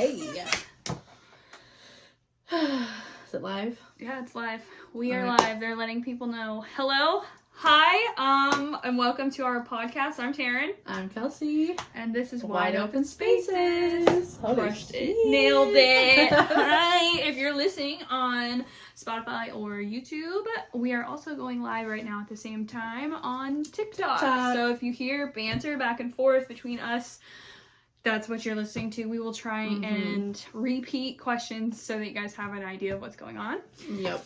Okay. Is it live? Yeah, it's live. We are live. They're letting people know. Hello. Hi. And welcome to our podcast. I'm Taryn. I'm Kelsey. And this is Wide Open Spaces. Crushed it. Nailed it. Hi. If you're listening on Spotify or YouTube, we are also going live right now at the same time on TikTok. So if you hear banter back and forth between us, that's what you're listening to. We will try and repeat questions so that you guys have an idea of what's going on. Yep.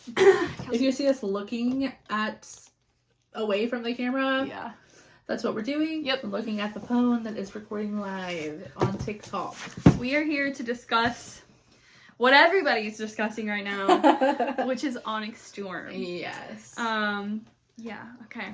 If you see us looking away from the camera, that's what we're doing. Yep. We're looking at the phone that is recording live on TikTok. We are here to discuss what everybody's discussing right now, which is Onyx Storm. Yes. Yeah, okay.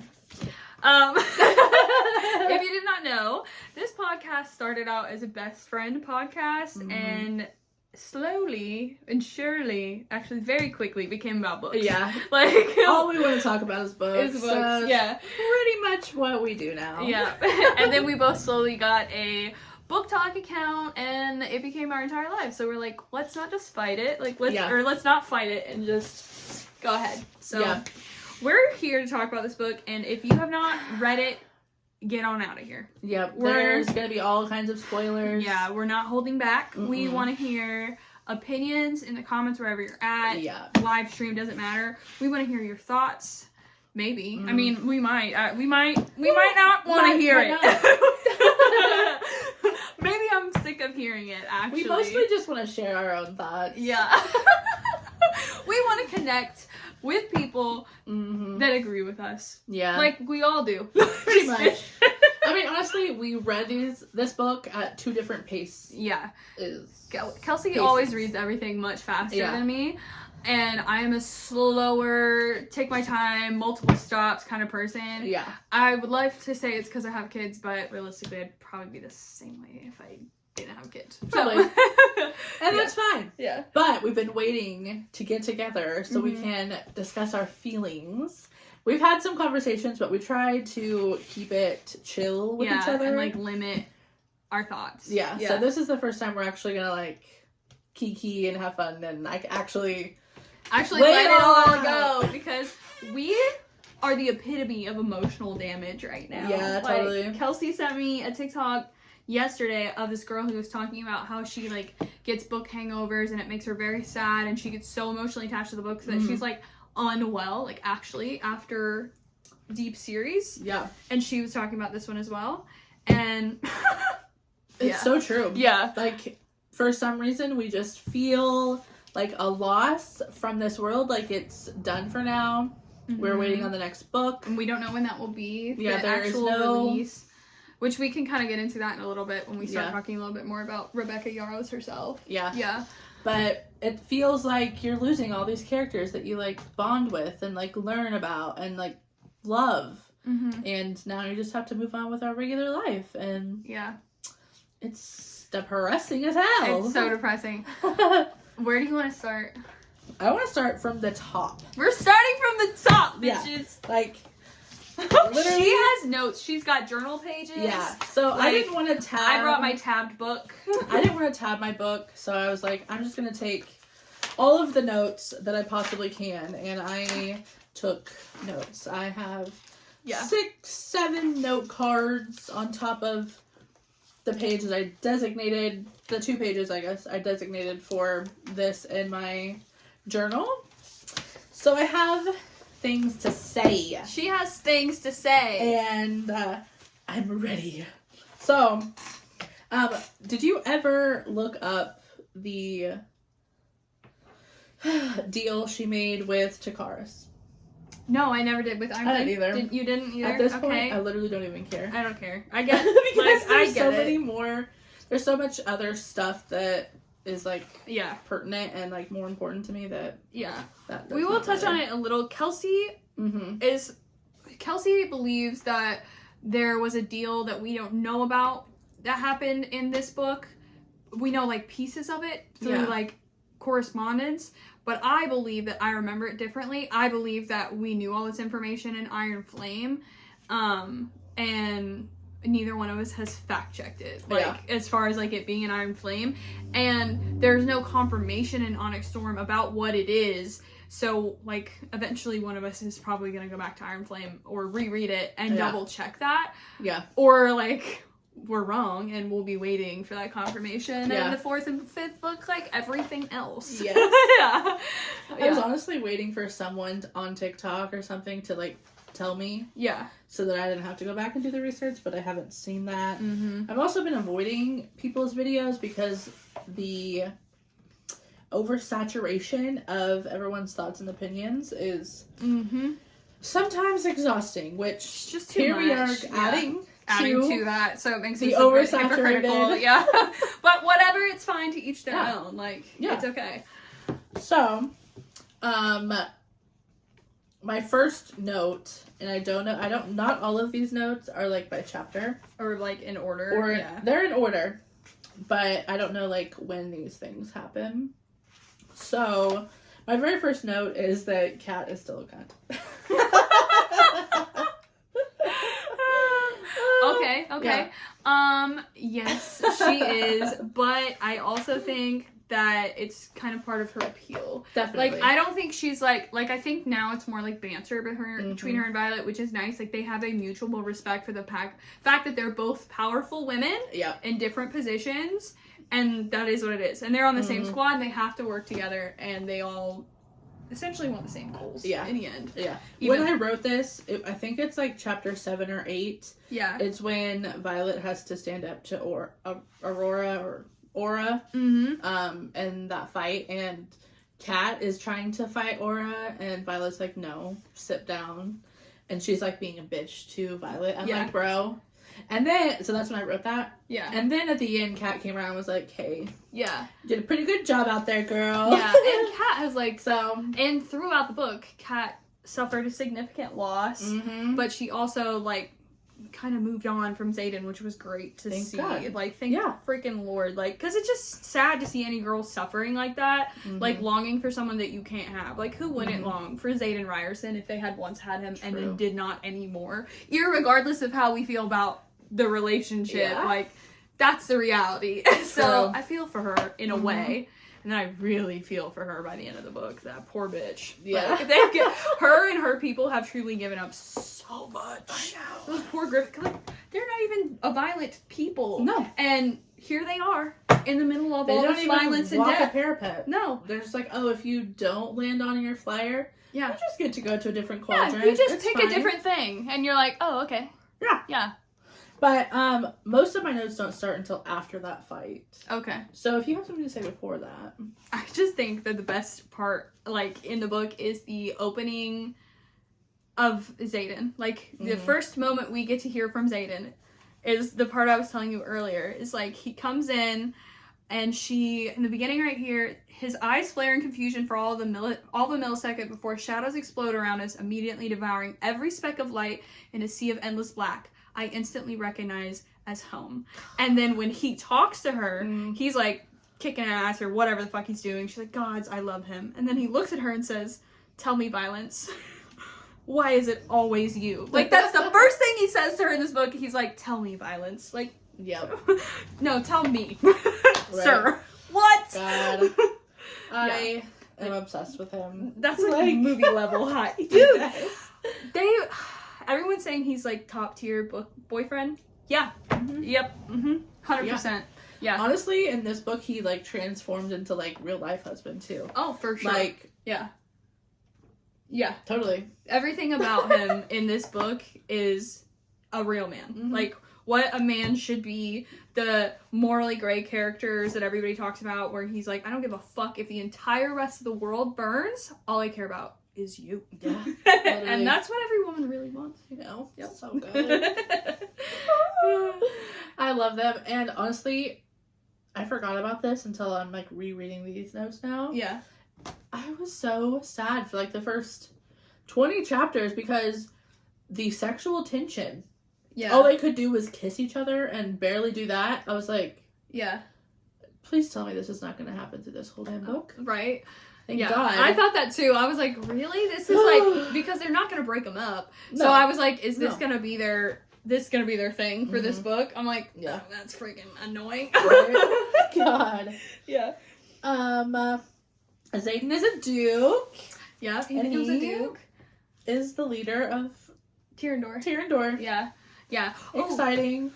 If you did not know, this podcast started out as a best friend podcast and slowly and surely, actually very quickly, became about books. Yeah. Like, all we want to talk about is books. Yeah. Pretty much what we do now. Yeah. And then we both slowly got a book talk account and it became our entire life. So we're like, let's not just fight it. Like, let's not fight it and just go ahead. So we're here to talk about this book, and if you have not read it, get on out of here. Yep. There's going to be all kinds of spoilers. Yeah, we're not holding back. We want to hear opinions in the comments wherever you're at. Yeah. Live stream, doesn't matter. We want to hear your thoughts. Maybe. I mean, we might not want to hear it. Maybe I'm sick of hearing it, actually. We mostly just want to share our own thoughts. Yeah. We want to connect with people that agree with us. Yeah. Like we all do. Pretty much. I mean, honestly, we read this book at two different paces. Yeah. Kelsey always reads everything much faster than me. And I am a slower, take my time, multiple stops kind of person. Yeah. I would like to say it's because I have kids, but realistically, I'd probably be the same way if I didn't have kids. Probably. And that's fine. Yeah. But we've been waiting to get together so we can discuss our feelings. We've had some conversations, but we tried to keep it chill with each other. And like limit our thoughts. Yeah. So this is the first time we're actually gonna like kiki and have fun and like actually let it all go, because we are the epitome of emotional damage right now. Yeah, totally. Like, Kelsey sent me a TikTok yesterday of this girl who was talking about how she like gets book hangovers and it makes her very sad, and she gets so emotionally attached to the book that she's like unwell, like actually after deep series. Yeah. And she was talking about this one as well. And it's so true. Yeah. Like for some reason we just feel like a loss from this world, like it's done for now. We're waiting on the next book. And we don't know when that will be. Yeah, there is no release. Which we can kind of get into that in a little bit when we start talking a little bit more about Rebecca Yarros herself. Yeah. Yeah. But it feels like you're losing all these characters that you, like, bond with and, like, learn about and, like, love. And now you just have to move on with our regular life. And it's depressing as hell. It's so depressing. Where do you want to start? I want to start from the top. We're starting from the top, bitches. Yeah. Like... Literally. She has notes. She's got journal pages. Yeah. So like, I didn't want to tab. I brought my tabbed book. I didn't want to tab my book, so I was like, I'm just going to take all of the notes that I possibly can, and I took notes. I have 6-7 note cards on top of the pages I designated, the 2 pages, I guess, I designated for this in my journal. So I have things to say. She has things to say. And I'm ready. So, did you ever look up the deal she made with Takaris? No, I never did with Iron Man. I didn't either. You didn't either? At this point, I literally don't even care. I don't care. I get because there's so many more. There's so much other stuff that is like pertinent and like more important to me that that we will touch on it a little. Kelsey believes that there was a deal that we don't know about that happened in this book. We know like pieces of it through like correspondence, but I believe that I remember it differently. I believe that we knew all this information in Iron Flame, and neither one of us has fact checked it, like as far as like it being an Iron Flame, and there's no confirmation in Onyx Storm about what it is. So like eventually one of us is probably gonna go back to Iron Flame or reread it and double check that. Yeah. Or like we're wrong and we'll be waiting for that confirmation. And the 4th and 5th book, like everything else. Yes. I was honestly waiting for someone on TikTok or something to like tell me. Yeah. So that I didn't have to go back and do the research, but I haven't seen that. Mm-hmm. I've also been avoiding people's videos because the oversaturation of everyone's thoughts and opinions is sometimes exhausting, which it's just too here much. we are adding to that, so it makes the us oversaturated. Yeah. But whatever, it's fine to each their own. Like, it's okay. So, my first note, and not all of these notes are like by chapter. Or like in order. Or they're in order, but I don't know like when these things happen. So, my very first note is that Kat is still a cunt. Okay. Yeah. Yes, she is, but I also think that it's kind of part of her appeal. Definitely. Like, I don't think she's like I think now it's more like banter between her and Violet, which is nice. Like, they have a mutual respect for the fact that they're both powerful women in different positions, and that is what it is. And they're on the same squad, and they have to work together, and they all essentially want the same goals in the end. Yeah. When I wrote this, I think it's like chapter 7 or 8. Yeah. It's when Violet has to stand up to Aura in that fight, and Kat is trying to fight Aura, and Violet's like, no, sit down. And she's like being a bitch to Violet. I'm like, bro. And then, so that's when I wrote that. Yeah. And then at the end, Kat came around and was like, hey. Yeah. Did a pretty good job out there, girl. Yeah. And Kat has like, and throughout the book, Kat suffered a significant loss. But she also like kind of moved on from Xaden, which was great to see. God. Like, thank freaking Lord. Like, because it's just sad to see any girl suffering like that. Like, longing for someone that you can't have. Like, who wouldn't long for Xaden Ryerson if they had once had him and then did not anymore? Irregardless of how we feel about the relationship, like, that's the reality. So I feel for her in a way, and then I really feel for her by the end of the book. That poor bitch. Yeah, like, her and her people have truly given up so much. Those poor Griffin, like, they're not even a violent people. No, and here they are in the middle of all this violence and death. A parapet. No, they're just like, oh, if you don't land on your flyer, you just get to go to a different quadrant. Yeah, you just pick a different thing, and you're like, oh, okay. Yeah. But most of my notes don't start until after that fight. Okay. So if you have something to say before that. I just think that the best part, like, in the book is the opening of Xaden. Like, the first moment we get to hear from Xaden is the part I was telling you earlier. Is, like, he comes in, and in the beginning right here, his eyes flare in confusion for all the millisecond before shadows explode around us, immediately devouring every speck of light in a sea of endless black. I instantly recognize as home. And then when he talks to her, he's like kicking ass or whatever the fuck he's doing. She's like, gods, I love him. And then he looks at her and says, tell me, Violence, why is it always you? Like, that's the first thing he says to her in this book. He's like, tell me, Violence. Like, no, tell me. Sir. What? God. I am obsessed with him. That's like movie level high. Dude, everyone's saying he's like top tier boyfriend. Yeah. Yep. 100%. Yeah. Honestly, in this book, he like transformed into like real life husband too. Oh, for sure. Like, yeah. Totally. Everything about him in this book is a real man. Like, what a man should be. The morally gray characters that everybody talks about, where he's like, I don't give a fuck if the entire rest of the world burns. All I care about is you. Yeah. And that's what every woman really wants, you know? Yep. So good. I love them. And honestly, I forgot about this until I'm like rereading these notes now. Yeah. I was so sad for like the first 20 chapters because the sexual tension. Yeah. All they could do was kiss each other and barely do that. I was like, yeah. Please tell me this is not going to happen through this whole damn book. Right. Thank God. I thought that too. I was like, really? This is like, because they're not going to break them up. No. So I was like, is this going to be their this is gonna be their thing for this book. I'm like, yeah, that's freaking annoying. God. Yeah. Xaden is a duke. Yeah, he becomes a duke. Is the leader of Tyrandor. Yeah. Yeah. Exciting.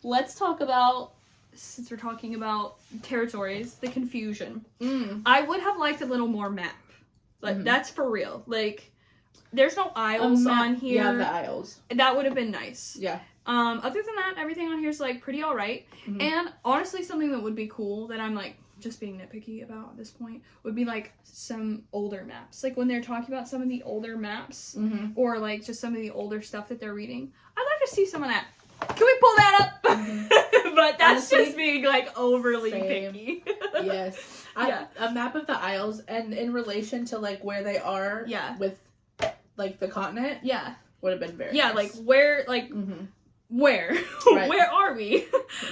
Let's talk about, since we're talking about territories, the confusion. Mm. I would have liked a little more map. Like, that's for real. Like, there's no isles on here. Yeah, the isles. That would have been nice. Yeah. Other than that, everything on here is, like, pretty alright. Mm-hmm. And, honestly, something that would be cool that I'm, like, just being nitpicky about at this point would be, like, some older maps. Like, when they're talking about some of the older maps, or, like, just some of the older stuff that they're reading, I'd like to see some of that. Can we pull that up? But that's honestly, just being, like, overly picky. Yes. A map of the Isles, and in relation to, like, where they are with, like, the continent, would have been very nice. Like, where, like, where? Right. Where are we?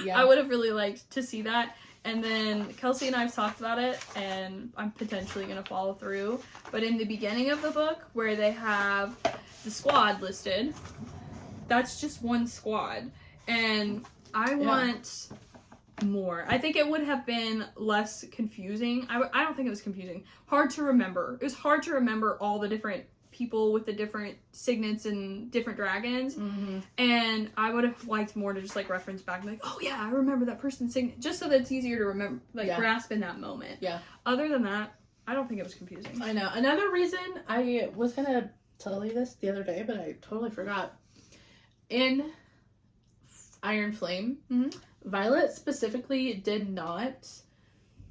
Yeah. I would have really liked to see that. And then Kelsey and I have talked about it, and I'm potentially going to follow through. But in the beginning of the book, where they have the squad listed, that's just one squad. And I want more. I think it would have been less confusing. I don't think it was confusing. Hard to remember. It was hard to remember all the different people with the different signets and different dragons. And I would have liked more to just, like, reference back and be like, oh yeah, I remember that person's signet, just so that it's easier to remember, like, grasp in that moment. Yeah. Other than that, I don't think it was confusing. I know. Another reason, I was gonna tell you this the other day, but I totally forgot. In Iron Flame, Violet specifically did not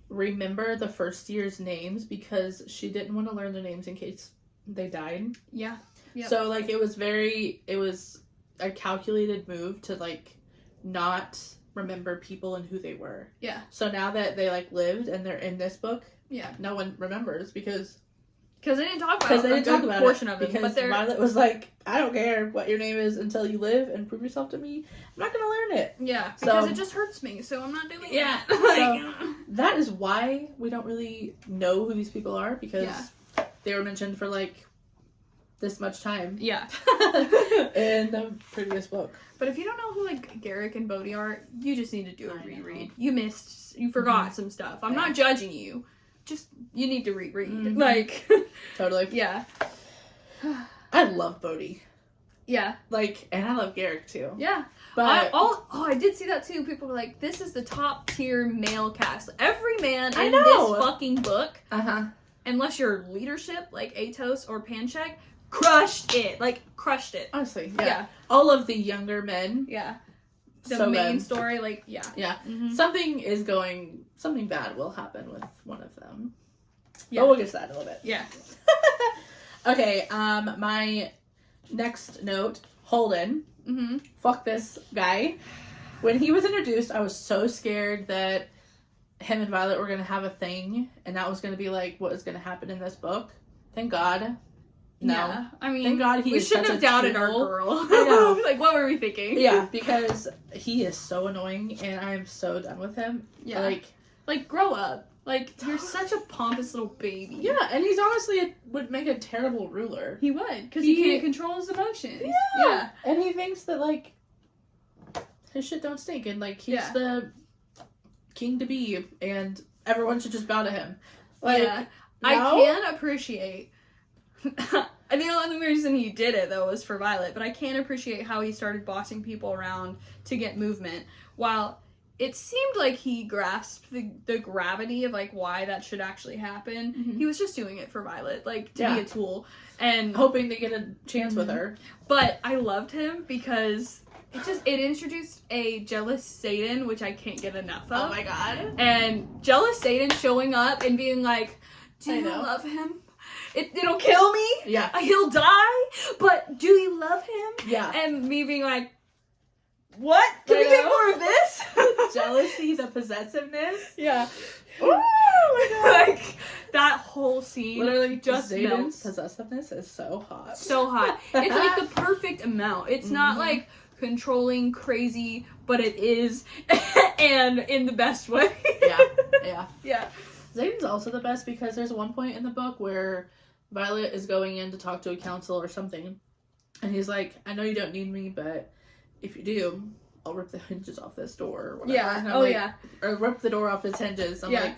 remember the first year's names because she didn't want to learn the names in case they died. Yeah. Yep. So, like, it was a calculated move to, like, not remember people and who they were. Yeah. So now that they, like, lived and they're in this book, no one remembers because they didn't talk about it. They didn't talk about portion of it. Because Violet was like, I don't care what your name is until you live and prove yourself to me. I'm not going to learn it. Yeah, because it just hurts me, so I'm not doing it. So that is why we don't really know who these people are, because they were mentioned for, like, this much time. Yeah. In the previous book. But if you don't know who, like, Garrick and Bodhi are, you just need to do a reread. You forgot some stuff. I'm not judging you. Just, you need to reread. Like. Totally. Yeah. I love Bodhi. Yeah. Like, and I love Garrick too. Yeah. But I did see that too. People were like, this is the top tier male cast. Every man in this fucking book, unless you're leadership, like Atos or Panchek, crushed it. Like, crushed it. Honestly, yeah. All of the younger men. Yeah. The main story, like, yeah. Something bad will happen with one of them. Yeah. But we'll get to that in a little bit. Yeah. Okay, my next note, Holden. Fuck this guy. When he was introduced, I was so scared that him and Violet were going to have a thing, and that was going to be, like, what was going to happen in this book. Thank God. No. Yeah, I mean, thank God we shouldn't have doubted our girl. I know. Like, what were we thinking? Yeah, because he is so annoying, and I'm so done with him. Yeah. Like, grow up. Like, you're such a pompous little baby. Yeah, and he's honestly would make a terrible ruler. He would, because he can't control his emotions. Yeah. And he thinks that, like, his shit don't stink, and, like, he's the king to be, and everyone should just bow to him. Like, I can appreciate... I think the only reason he did it, though, was for Violet, but I can appreciate how he started bossing people around to get movement, while it seemed like he grasped the gravity of, like, why that should actually happen. He was just doing it for Violet, like, to be a tool, and hoping to get a chance with her. But I loved him because it introduced a jealous Satan, which I can't get enough of. Oh my God. And jealous Satan showing up and being like, do you love him? It'll kill me. Yeah. He'll die. But do you love him? Yeah. And me being like, what? Can we get more of this? Jealousy, the possessiveness. Yeah. Ooh, like, that whole scene literally just melts. Possessiveness is so hot. So hot. It's like the perfect amount. It's not like controlling, crazy, but it is, and in the best way. Yeah. Xaden's also the best because there's one point in the book where Violet is going in to talk to a council or something, and he's like, I know you don't need me, but if you do, I'll rip the hinges off this door or whatever. Yeah. And Oh, like, yeah. Or rip the door off its hinges. I'm Yeah. like,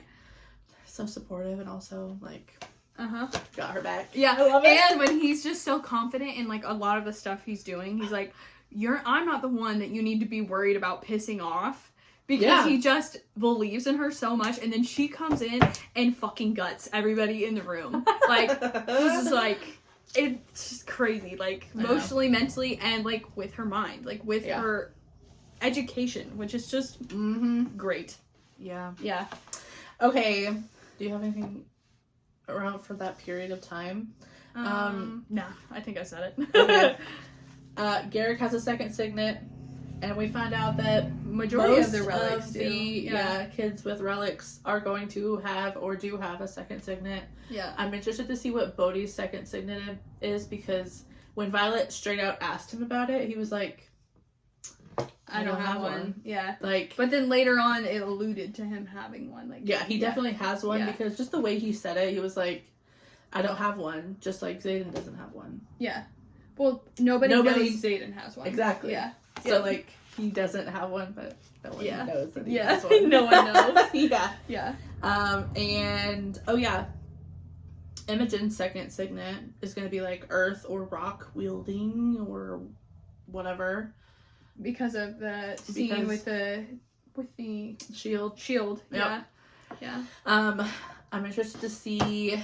so supportive and also, like, got her back. Yeah. I love it. And when he's just so confident in, like, a lot of the stuff he's doing, he's like, I'm not the one that you need to be worried about pissing off. Because he just believes in her so much, and then she comes in and fucking guts everybody in the room. Like, this is like, it's just crazy. Like, emotionally, mentally, and like with her mind, like with her education, which is just great. Yeah. Yeah. Okay. Do you have anything around for that period of time? No, I think I said it. Okay. Garrick has a second signet. And we find out that majority most of the relics of the do. Kids with relics are going to have or do have a second signet. Yeah. I'm interested to see what Bodhi's second signet is, because when Violet straight out asked him about it, he was like, I don't have one. Yeah. Like, but then later on it alluded to him having one. Like, yeah, he definitely has one because just the way he said it, he was like, I don't have one, just like Xaden doesn't have one. Yeah. Well, nobody knows Xaden has one. Exactly. Yeah. So, like, he doesn't have one, but no one knows that he has one. No one knows. Yeah. Yeah. And, Imogen's second signet is going to be, like, earth or rock wielding or whatever. Because of the scene with the shield. Yep. Yeah. I'm interested to see...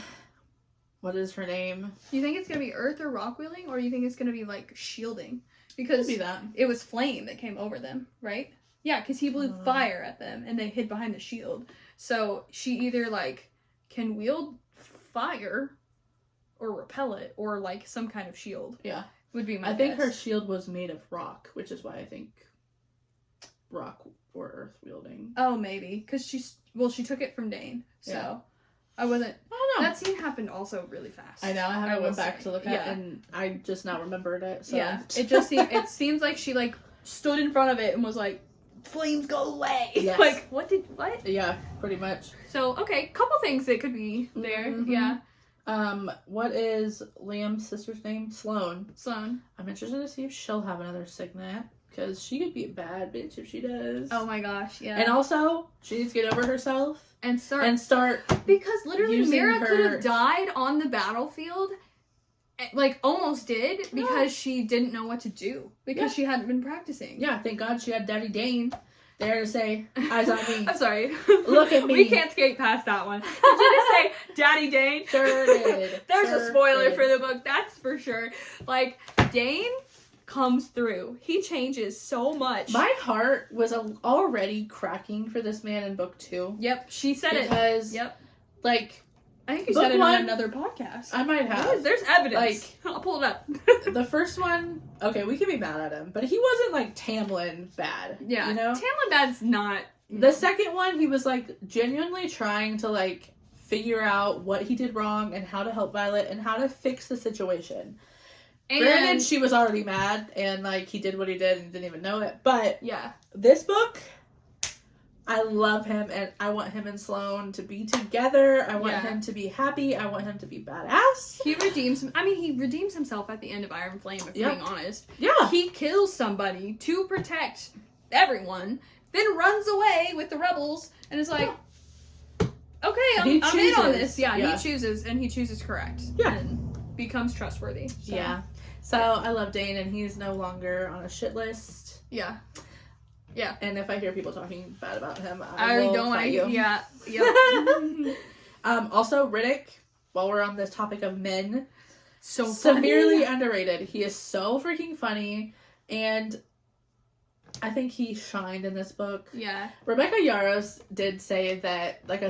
What is her name? Do you think it's going to be earth or rock wielding, or do you think it's going to be, like, shielding? Because it was flame that came over them, right? Yeah, because he blew fire at them, and they hid behind the shield. So she either, like, can wield fire or repel it, or, like, some kind of shield. Yeah. Would be my I think guess. her shield was made of rock, which is why I think rock or earth wielding. Oh, maybe. Because she took it from Dane, so... I don't know. That scene happened also really fast. I know. I haven't went back to look at it, and I just now remembered it. So. Yeah. It seems like she, like, stood in front of it and was like, flames go away. Yes. Like, what? Yeah, pretty much. So, okay, couple things that could be there. Mm-hmm. Yeah. What is Liam's sister's name? Sloane. I'm interested to see if she'll have another signet, because she could be a bad bitch if she does. Oh my gosh, yeah. And also, she needs to get over herself. And start because literally Mira could have died on the battlefield, like almost did, because she didn't know what to do because she hadn't been practicing. Yeah, thank God she had Daddy Dane there to say, eyes on me. I'm sorry. Look at me. We can't skate past that one. Did you just say Daddy Dane? Sure did. There's a spoiler for the book, that's for sure. Like, Dane comes through. He changes so much. My heart was already cracking for this man in book 2. Yep, she said because, like, I think you said it on another podcast. I might have. There's evidence. Like, I'll pull it up. The first one, okay, we can be mad at him, but he wasn't like Tamlin bad. Yeah, you know, Tamlin bad's not. The second one, he was like genuinely trying to like figure out what he did wrong and how to help Violet and how to fix the situation. And granted, she was already mad, and, like, he did what he did and didn't even know it. But, this book, I love him, and I want him and Sloane to be together. I want him to be happy. I want him to be badass. He redeems himself at the end of Iron Flame, if we're being honest. Yeah. He kills somebody to protect everyone, then runs away with the rebels, and is like, okay, I'm in on this. Yeah, he chooses, and he chooses correct. Yeah. And becomes trustworthy. So. Yeah. So, I love Dane, and he's no longer on a shit list. Yeah. Yeah. And if I hear people talking bad about him, I will fight you. Yeah. Yep. Also, Riddick, while we're on this topic of men, so severely underrated. He is so freaking funny, and I think he shined in this book. Yeah. Rebecca Yarros did say that, like,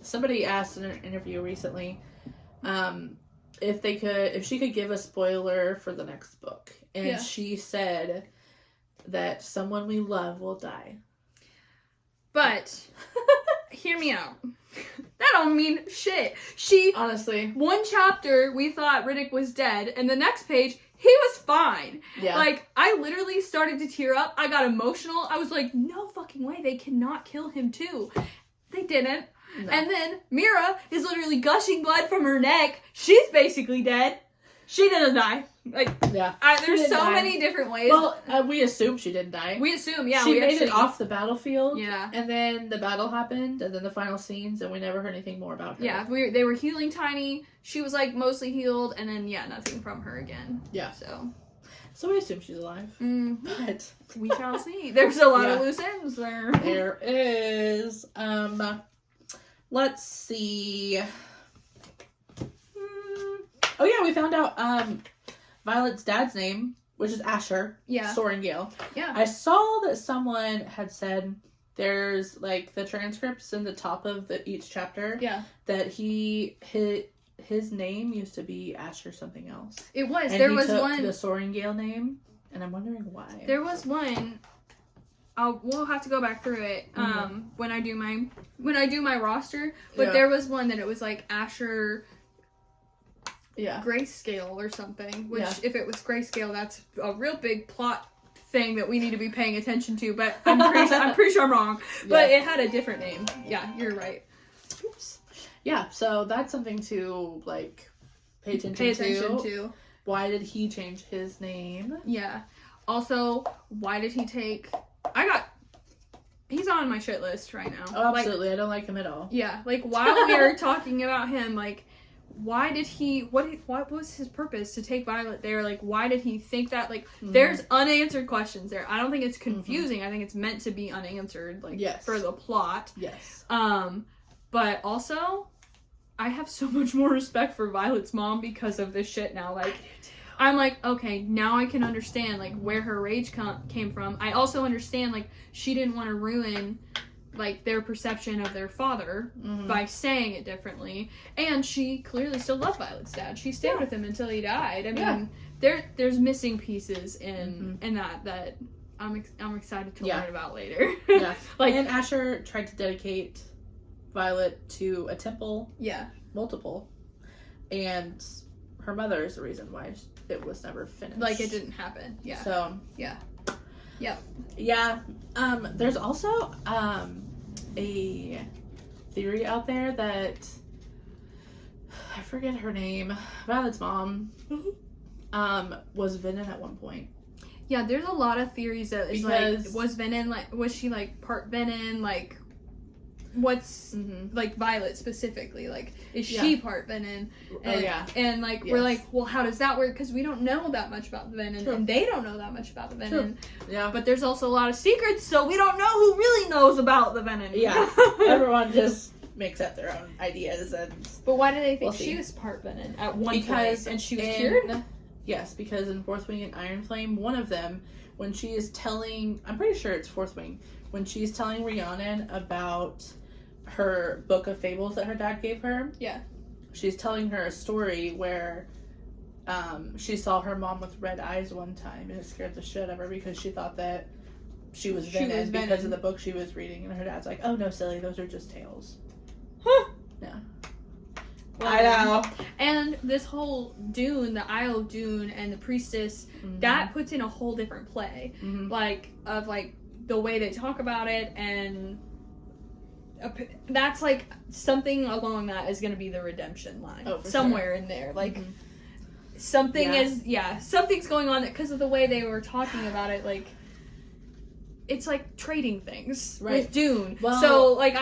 somebody asked in an interview recently, if she could give a spoiler for the next book, and she said that someone we love will die. But hear me out. That don't mean shit. Honestly, one chapter we thought Riddick was dead, and the next page he was fine. Yeah. Like, I literally started to tear up. I got emotional. I was like, no fucking way, they cannot kill him too. They didn't. No. And then Mira is literally gushing blood from her neck. She's basically dead. She didn't die. Like, yeah. There's so many different ways. Well, we assume she didn't die. We assume, yeah. She made it off the battlefield. Yeah. And then the battle happened, and then the final scenes, and we never heard anything more about her. Yeah, they were healing Tiny. She was, like, mostly healed, and then, yeah, nothing from her again. Yeah. So we assume she's alive. But we shall see. There's a lot of loose ends there. There is. Let's see. Oh, yeah, we found out Violet's dad's name, which is Asher. Yeah. Soren Gale. Yeah. I saw that someone had said there's, like, the transcripts in the top of each chapter. Yeah. That his name used to be Asher something else. It was. And there he was took one. the Soren Gale name, and I'm wondering why. There was one. We'll have to go back through it when I do my roster. But there was one that it was like Asher. Yeah. Grayscale or something. Which, if it was Grayscale, that's a real big plot thing that we need to be paying attention to. But I'm pretty sure I'm wrong. But it had a different name. Yeah, you're right. Oops. Yeah, so that's something to, like, pay attention to. Why did he change his name? Yeah. Also, why did he take... He's on my shit list right now. Oh, absolutely. Like, I don't like him at all. Yeah. Like, while we are talking about him, like, why did he... What was his purpose to take Violet there? Like, why did he think that? Like, there's unanswered questions there. I don't think it's confusing. I think it's meant to be unanswered, like, for the plot. Yes. But also, I have so much more respect for Violet's mom because of this shit now. Like, I'm like, okay, now I can understand, like, where her rage came from. I also understand, like, she didn't want to ruin, like, their perception of their father by saying it differently. And she clearly still loved Violet's dad. She stayed with him until he died. I mean, there's missing pieces in that I'm excited to learn about later. Yeah. Like, and Asher tried to dedicate Violet to a temple. Yeah. Multiple. And her mother is the reason why it was never finished. Like, it didn't happen. Yeah. So. Yeah. Yep. Yeah. There's also a theory out there that I forget her name. Violet's mom was Venom at one point. Yeah, there's a lot of theories that is like, was Venom, like, was she, like, part Venom, like, what's, like, Violet specifically, like, is she part Venom? And, and, like, we're like, well, how does that work? Because we don't know that much about the Venom, and they don't know that much about the Venom. Yeah. But there's also a lot of secrets, so we don't know who really knows about the Venom. Yeah. Everyone just makes up their own ideas. But why do they think she was part Venom at one point? And she was cured? Yes, because in Fourth Wing and Iron Flame, one of them, when she is telling, I'm pretty sure it's Fourth Wing, when she's telling Rhiannon about her book of fables that her dad gave her. Yeah. She's telling her a story where she saw her mom with red eyes one time, and it scared the shit out of her because she thought that she was Venom because of the book she was reading, and her dad's like, oh no, silly, those are just tales. Huh. Yeah. Well, I know. And this whole Dune, the Isle of Dune and the priestess, that puts in a whole different play. Like, of, like, the way they talk about it, and that's, like, something along that is going to be the redemption line. Oh, somewhere in there. Like, something something's going on because of the way they were talking about it, like, it's like trading things with Dune. Well, so, like,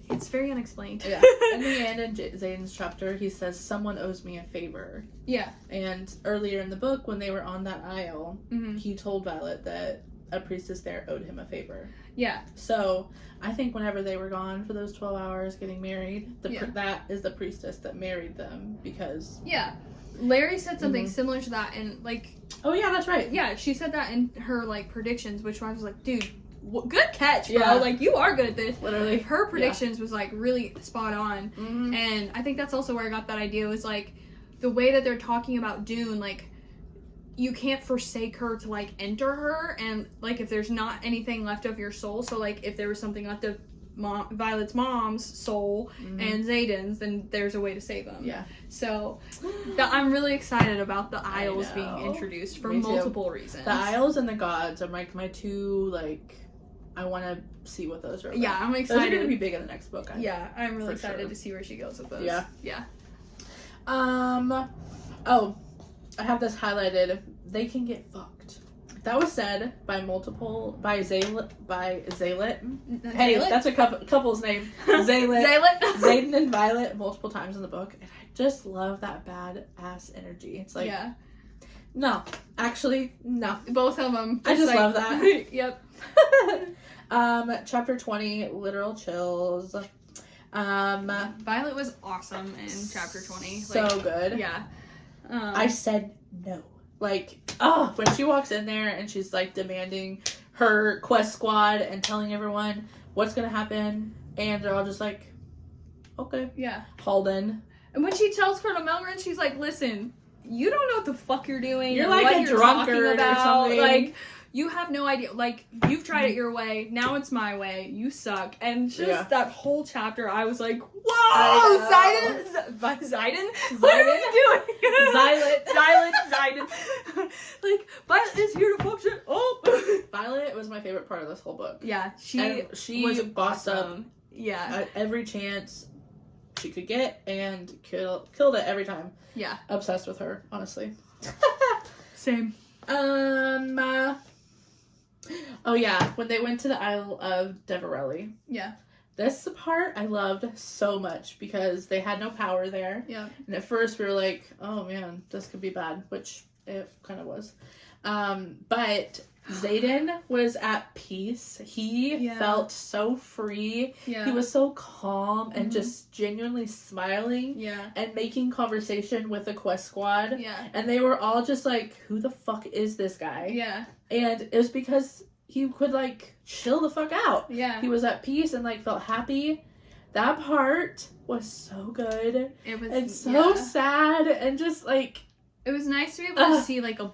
it's very unexplained. Yeah. In the end, in Zayden's chapter, he says, someone owes me a favor. Yeah. And earlier in the book, when they were on that isle, he told Violet that a priestess there owed him a favor. Yeah. So, I think whenever they were gone for those 12 hours getting married, that is the priestess that married them because... Yeah. Larry said something similar to that, and, like... Oh, yeah, that's right. Yeah, she said that in her, like, predictions, which I was like, dude, good catch, bro. Yeah. Like, you are good at this. Literally. Her predictions was, like, really spot on. And I think that's also where I got that idea, was, like, the way that they're talking about Dune, like, you can't forsake her to, like, enter her, and, like, if there's not anything left of your soul, so, like, if there was something left of Violet's mom's soul and Zayden's, then there's a way to save them. Yeah. So, I'm really excited about the Isles being introduced for multiple reasons. The Isles and the Gods are like my two, like, I want to see what those are about. Yeah, I'm excited. Those are going to be big in the next book. I'm really excited to see where she goes with those. Yeah. Yeah. Oh, I have this highlighted. They can get fucked. That was said by Zaylett. Hey, that's a couple's name. Zaylett. Zayden and Violet multiple times in the book. And I just love that badass energy. It's like, no. Actually, no. Both of them. I just love that. Yep. Chapter 20, literal chills. Violet was awesome in chapter 20. So good. Yeah. I said no. Like, when she walks in there and she's like demanding her quest squad and telling everyone what's gonna happen, and they're all just like, okay. Yeah. Halden. And when she tells Colonel Melgren, she's like, listen, you don't know what the fuck you're doing. You're like a drunkard or something. Like, you have no idea. Like, you've tried it your way. Now it's my way. You suck. And just that whole chapter, I was like, whoa! Zayden? What are you doing? Zayden. Like, Violet is here to fuck shit up. Violet was my favorite part of this whole book. Yeah, she was bossed up. Yeah. At every chance she could get and killed it every time. Yeah. Obsessed with her, honestly. Same. Oh yeah, when they went to the Isle of Deverelli. Yeah. This part I loved so much because they had no power there. Yeah. And at first we were like, oh man, this could be bad, which it kind of was. But Zayden was at peace. He felt so free. Yeah. He was so calm and just genuinely smiling. Yeah. And making conversation with the quest squad. Yeah. And they were all just like, who the fuck is this guy? Yeah. And it was because he could like chill the fuck out. Yeah. He was at peace and like felt happy. That part was so good. It was and so sad and just like it was nice to be able to see like a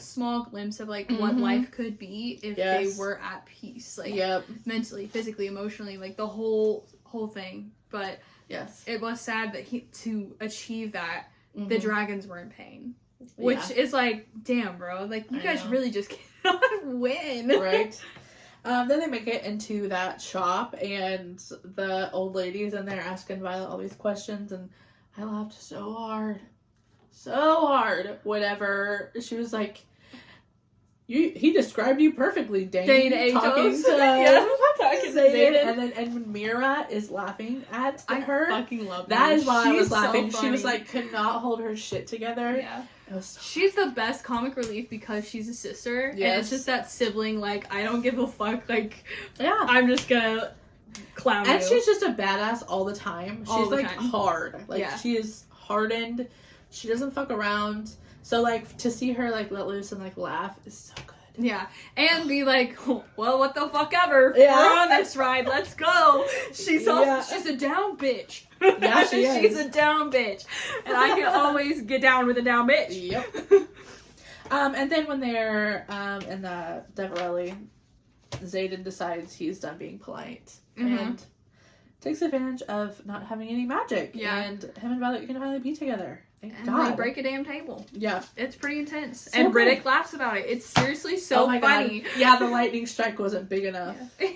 small glimpse of like what life could be if they were at peace, like mentally, physically, emotionally, like the whole thing. But it was sad that to achieve that the dragons were in pain, which is like, damn, bro, like you guys really just cannot win, right? Then they make it into that shop and the old lady's in there asking Violet all these questions, and I laughed so hard whenever she was like, he described you perfectly, Dane talking to Zayden, and when Mira is laughing at her, I fucking love that is why I was laughing. She was like, could not hold her shit together. Yeah. She's the best comic relief because she's a sister. Yes. And it's just that sibling, like, I don't give a fuck, like, I'm just gonna clown you. And she's just a badass all the time. She's like hard. Like she is hardened. She doesn't fuck around. So like to see her like let loose and like laugh is so good. Yeah. And be like, well, what the fuck ever. We're on this ride. Let's go. She's a down bitch. Yeah, she is. She's a down bitch. And I can always get down with a down bitch. Yep. And then when they're in the Deverelli, Zayden decides he's done being polite and takes advantage of not having any magic. Yeah. And him and Violet can finally be together. Thank God. They break a damn table. Yeah. It's pretty intense. So and Riddick laughs about it. It's seriously so funny. God. Yeah, the lightning strike wasn't big enough. Yeah.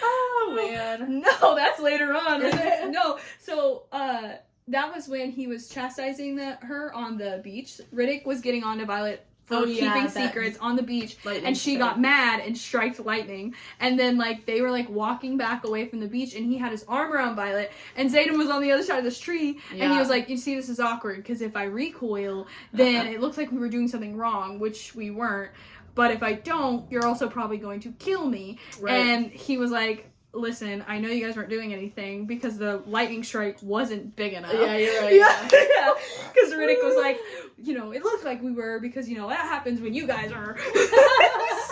Oh, man. No, that's later on. Is it? No. So, that was when he was chastising her on the beach. Riddick was getting on to Violet for keeping secrets on the beach, and she got mad and striked lightning, and then like they were like walking back away from the beach, and he had his arm around Violet, and Zayden was on the other side of this tree, and he was like, you see, this is awkward because if I recoil, then it looks like we were doing something wrong, which we weren't, but if I don't, you're also probably going to kill me. And he was like, listen, I know you guys weren't doing anything because the lightning strike wasn't big enough. Yeah, you're right. Yeah. Because Riddick was like, you know, it looked like we were because, you know, that happens when you guys are.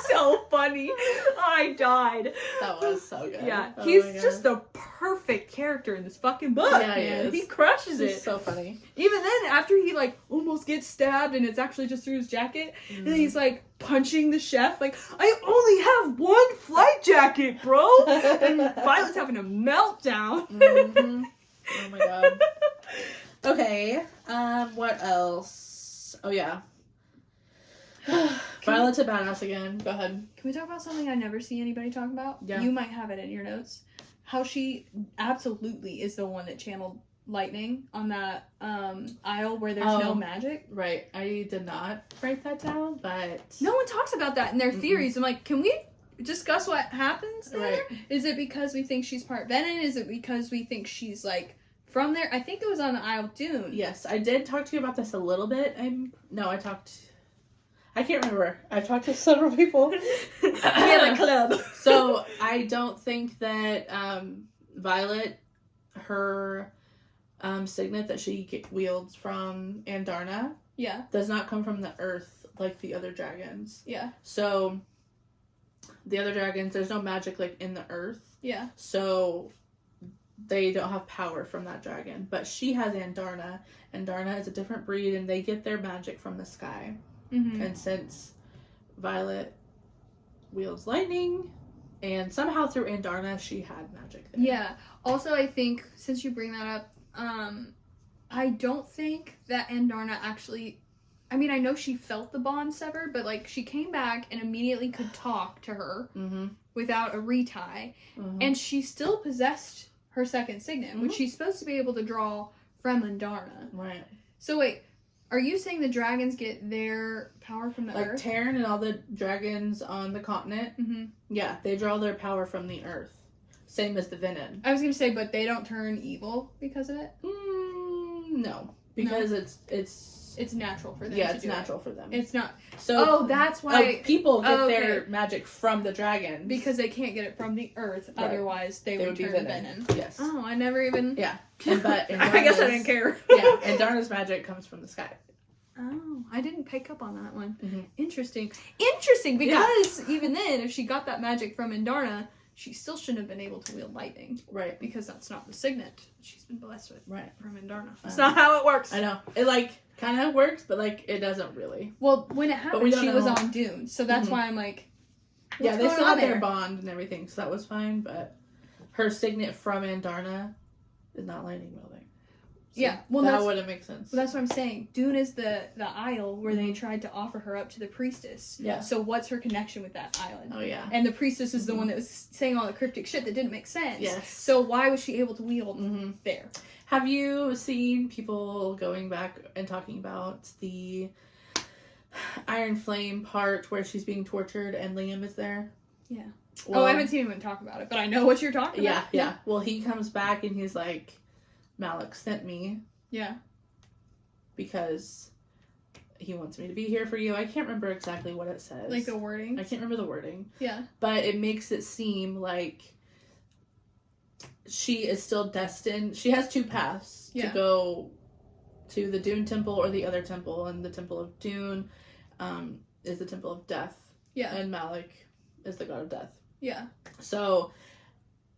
So funny. I died. That was so good. Yeah. He's just the perfect character in this fucking book. Yeah, he is. He crushes it. He's so funny. Even then, after he, like, almost gets stabbed and it's actually just through his jacket, and he's, like, punching the chef, like, I only have one flight jacket, bro! And Violet's having a meltdown. Oh my god. Okay, what else? Oh yeah. Violet's a badass again. Go ahead. Can we talk about something I never see anybody talk about? Yeah. You might have it in your notes. How she absolutely is the one that channeled lightning on that aisle where there's no magic. Right. I did not write that down, but no one talks about that in their theories. I'm like, can we discuss what happens there? Right. Is it because we think she's part Venom? Is it because we think she's like from there? I think it was on the Isle of Dune. Yes, I did talk to you about this a little bit. I can't remember. I've talked to several people. We have a club. So I don't think that Violet, her signet that she wields from Andarna, does not come from the earth like the other dragons. Yeah. So the other dragons, there's no magic like in the earth. Yeah. So they don't have power from that dragon. But she has Andarna. Andarna is a different breed, and they get their magic from the sky. Mm-hmm. And since Violet wields lightning, and somehow through Andarna she had magic there. Yeah. Also, I think, since you bring that up, I don't think that Andarna actually... I mean, I know she felt the bond severed, but, like, she came back and immediately could talk to her without a retie. Mm-hmm. And she still possessed her second signet, which she's supposed to be able to draw from Andarna. Right. So, wait, are you saying the dragons get their power from the earth? Like Terran and all the dragons on the continent, yeah, they draw their power from the earth. Same as the Venom. I was going to say, but they don't turn evil because of it? No. Because it's natural for them. Yeah, it's natural for them. It's not. So that's why people get their magic from the dragons because they can't get it from the earth. Right. Otherwise, they would turn Venom. Yes. Oh, I never even. Yeah. But I guess I didn't care. Yeah, and Darna's magic comes from the sky. Oh, I didn't pick up on that one. Mm-hmm. Interesting, because even then, if she got that magic from Andarna, she still shouldn't have been able to wield lightning. Right. Because that's not the signet she's been blessed with. Right. From Andarna. That's not how it works. I know. It, like, kind of works, but, like, it doesn't really. Well, when it happened, she was on Dune. So that's why I'm like, yeah, they still had their bond and everything, so that was fine, but her signet from Andarna is not lightning wielding. So yeah, well, that wouldn't make sense. Well, that's what I'm saying. Dune is the isle where they tried to offer her up to the priestess. Yeah. So what's her connection with that island? Oh, yeah. And the priestess is the one that was saying all the cryptic shit that didn't make sense. Yes. So why was she able to wield there? Have you seen people going back and talking about the Iron Flame part where she's being tortured and Liam is there? Yeah. Well, I haven't seen anyone talk about it, but I know what you're talking about. Yeah. Well, he comes back and he's like, Malik sent me. Yeah. Because he wants me to be here for you. I can't remember exactly what it says. Like the wording? I can't remember the wording. Yeah. But it makes it seem like she is still destined. She has two paths to go to the Dune Temple or the other temple. And the Temple of Dune is the Temple of Death. Yeah. And Malik is the god of death. Yeah. So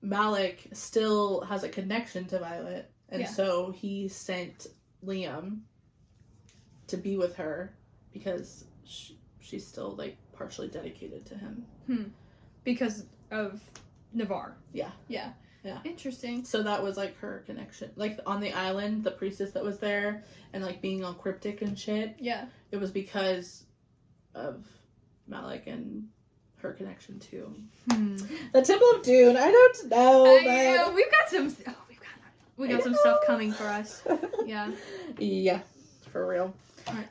Malik still has a connection to Violet. And so he sent Liam to be with her because she's still, like, partially dedicated to him. Because of Navarre. Yeah. Yeah. Yeah. Interesting. So that was, like, her connection. Like, on the island, the priestess that was there and, like, being all cryptic and shit. Yeah. It was because of Malik and her connection to the Temple of Dune. I don't know. But... we've got some... We got some stuff coming for us. Yeah. Yeah. For real. All right.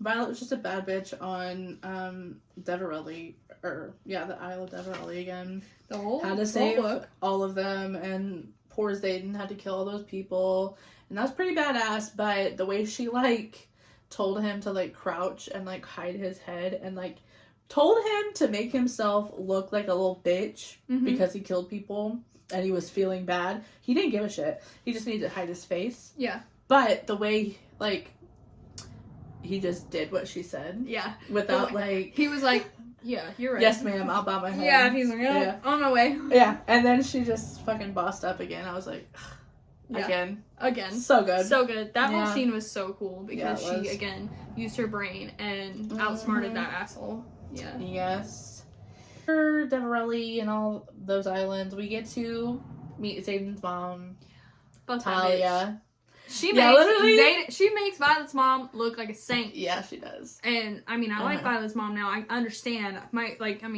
Violet was just a bad bitch on Deverelli, the Isle of Deverelli again. The whole had to save all of them, and poor Zayden had to kill all those people, and that was pretty badass. But the way she, like, told him to, like, crouch and, like, hide his head and, like, told him to make himself look like a little bitch because he killed people and he was feeling bad. He didn't give a shit. He just needed to hide his face. Yeah. But the way, like, he just did what she said. Yeah. Without, like... He was like, yeah, you're right. Yes, ma'am, I'll bow my head. Yeah, he's like, on my way. Yeah, and then she just fucking bossed up again. I was like, again. So good. So good. That whole scene was so cool because she, again, used her brain and outsmarted that asshole. Yeah. Yes. For Deverelli and all those islands, we get to meet Zayden's mom, Talia. She makes Violet's mom look like a saint. Yeah, she does. And I mean, I like Violet's mom now. I understand.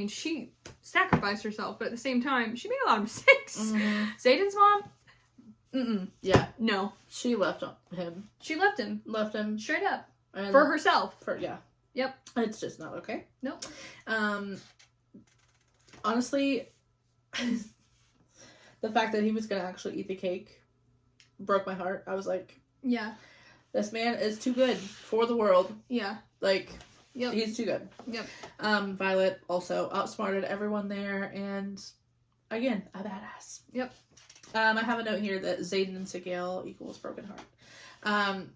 She sacrificed herself, but at the same time, she made a lot of mistakes. Mm-hmm. Zayden's mom, yeah, no, she left him. She left him straight up and for herself. Yep. It's just not okay. Nope. Honestly, the fact that he was gonna actually eat the cake broke my heart. I was like, yeah, this man is too good for the world. Yeah. Like, yep. He's too good. Yep. Violet also outsmarted everyone there, and again, a badass. Yep. I have a note here that Xaden and Sigale equals broken heart.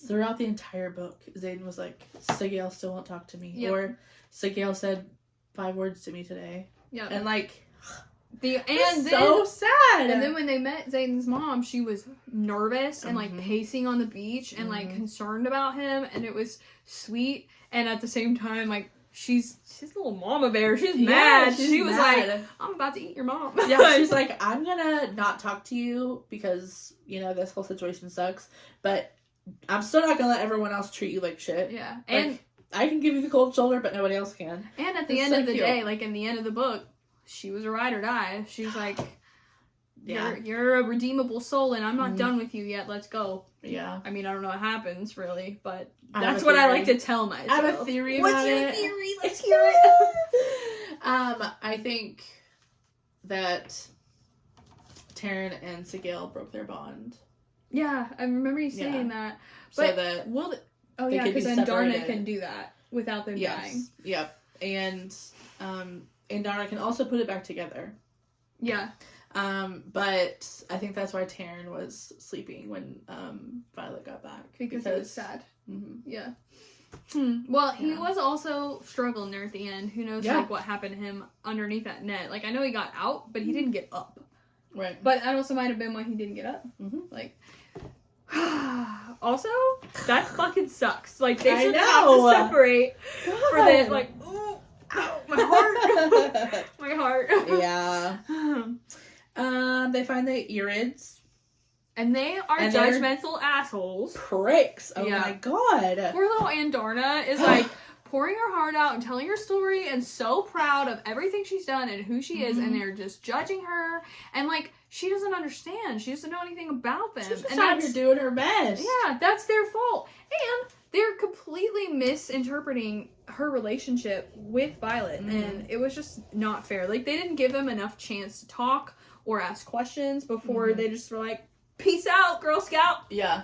Throughout the entire book, Xaden was like, Sigale still won't talk to me. Yep. Or Sigale said 5 words to me today. Yeah. And like, so sad. And then when they met Xaden's mom, she was nervous and like pacing on the beach and like concerned about him, and it was sweet. And at the same time, like, she's a little mama bear. She's mad. She was mad. Like, I'm about to eat your mom. Yeah, she's like, I'm gonna not talk to you because, you know, this whole situation sucks, but I'm still not gonna let everyone else treat you like shit. Yeah. Like, And I can give you the cold shoulder, but nobody else can. And at the end of the day, like in the end of the book, she was a ride or die. She was like, you're a redeemable soul, and I'm not done with you yet. Let's go. Yeah. I mean, I don't know what happens, really, but that's what I like to tell myself. I have a theory about it. What's your theory? Let's hear it. I think that Taryn and Sigale broke their bond. Yeah, I remember you saying that. But so that because then Darna can do that without them dying. Yep. And Darna can also put it back together. Yeah. But I think that's why Taryn was sleeping when Violet got back. Because it was sad. Mm-hmm. Yeah. Well, he was also struggling there at the end. Who knows like what happened to him underneath that net. Like, I know he got out, but he didn't get up. Right. But that also might have been why he didn't get up. Mm-hmm. Like, also, that fucking sucks. Like, they should have to separate for this. Like, ooh, ow, my heart. My heart. Yeah. They find the Irids. And they are judgmental assholes. Pricks. Oh my god. Poor little Andarna is like pouring her heart out and telling her story and so proud of everything she's done and who she is, and they're just judging her, and like, she doesn't understand. She doesn't know anything about them. She's just out here doing her best. Yeah, that's their fault. And they're completely misinterpreting her relationship with Violet, and it was just not fair. Like, they didn't give them enough chance to talk or ask questions before they just were like, peace out, Girl Scout. Yeah.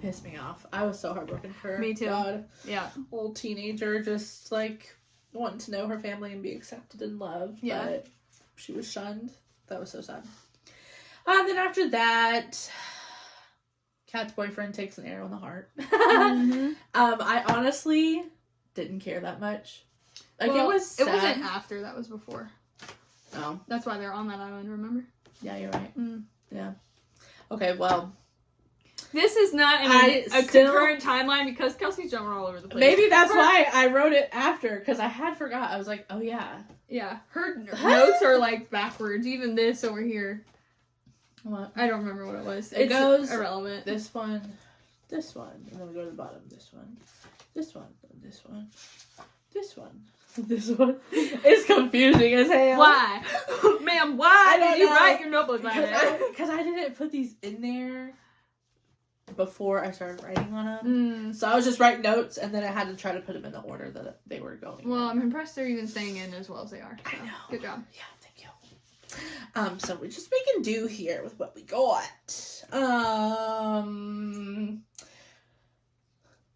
Pissed me off. I was so heartbroken for her. Me too. God. Yeah. Little teenager just, like, wanting to know her family and be accepted and loved. Yeah. But she was shunned. That was so sad. Then after that, Kat's boyfriend takes an arrow in the heart. I honestly didn't care that much. Like, well, it was sad. It wasn't after. That was before. Oh. That's why they're on that island, remember? Yeah, you're right. Yeah. Okay, well. This is not a concurrent timeline because Kelsey's jumping all over the place. Maybe that's why I wrote it after, because I had forgot. I was like, oh yeah. Yeah. Her notes are like backwards. Even this over here. What? I don't remember what it was. It goes irrelevant. This one, and then we go to the bottom. This one, this one, this one, this one. This one. It's confusing as hell. Why? Ma'am, why did you write your notebook like that? Because I didn't put these in there before I started writing on them. So I was just writing notes, and then I had to try to put them in the order that they were going Well, in. I'm impressed they're even staying in as well as they are. So. I know. Good job. Yeah, thank you. So we're just making do here with what we got.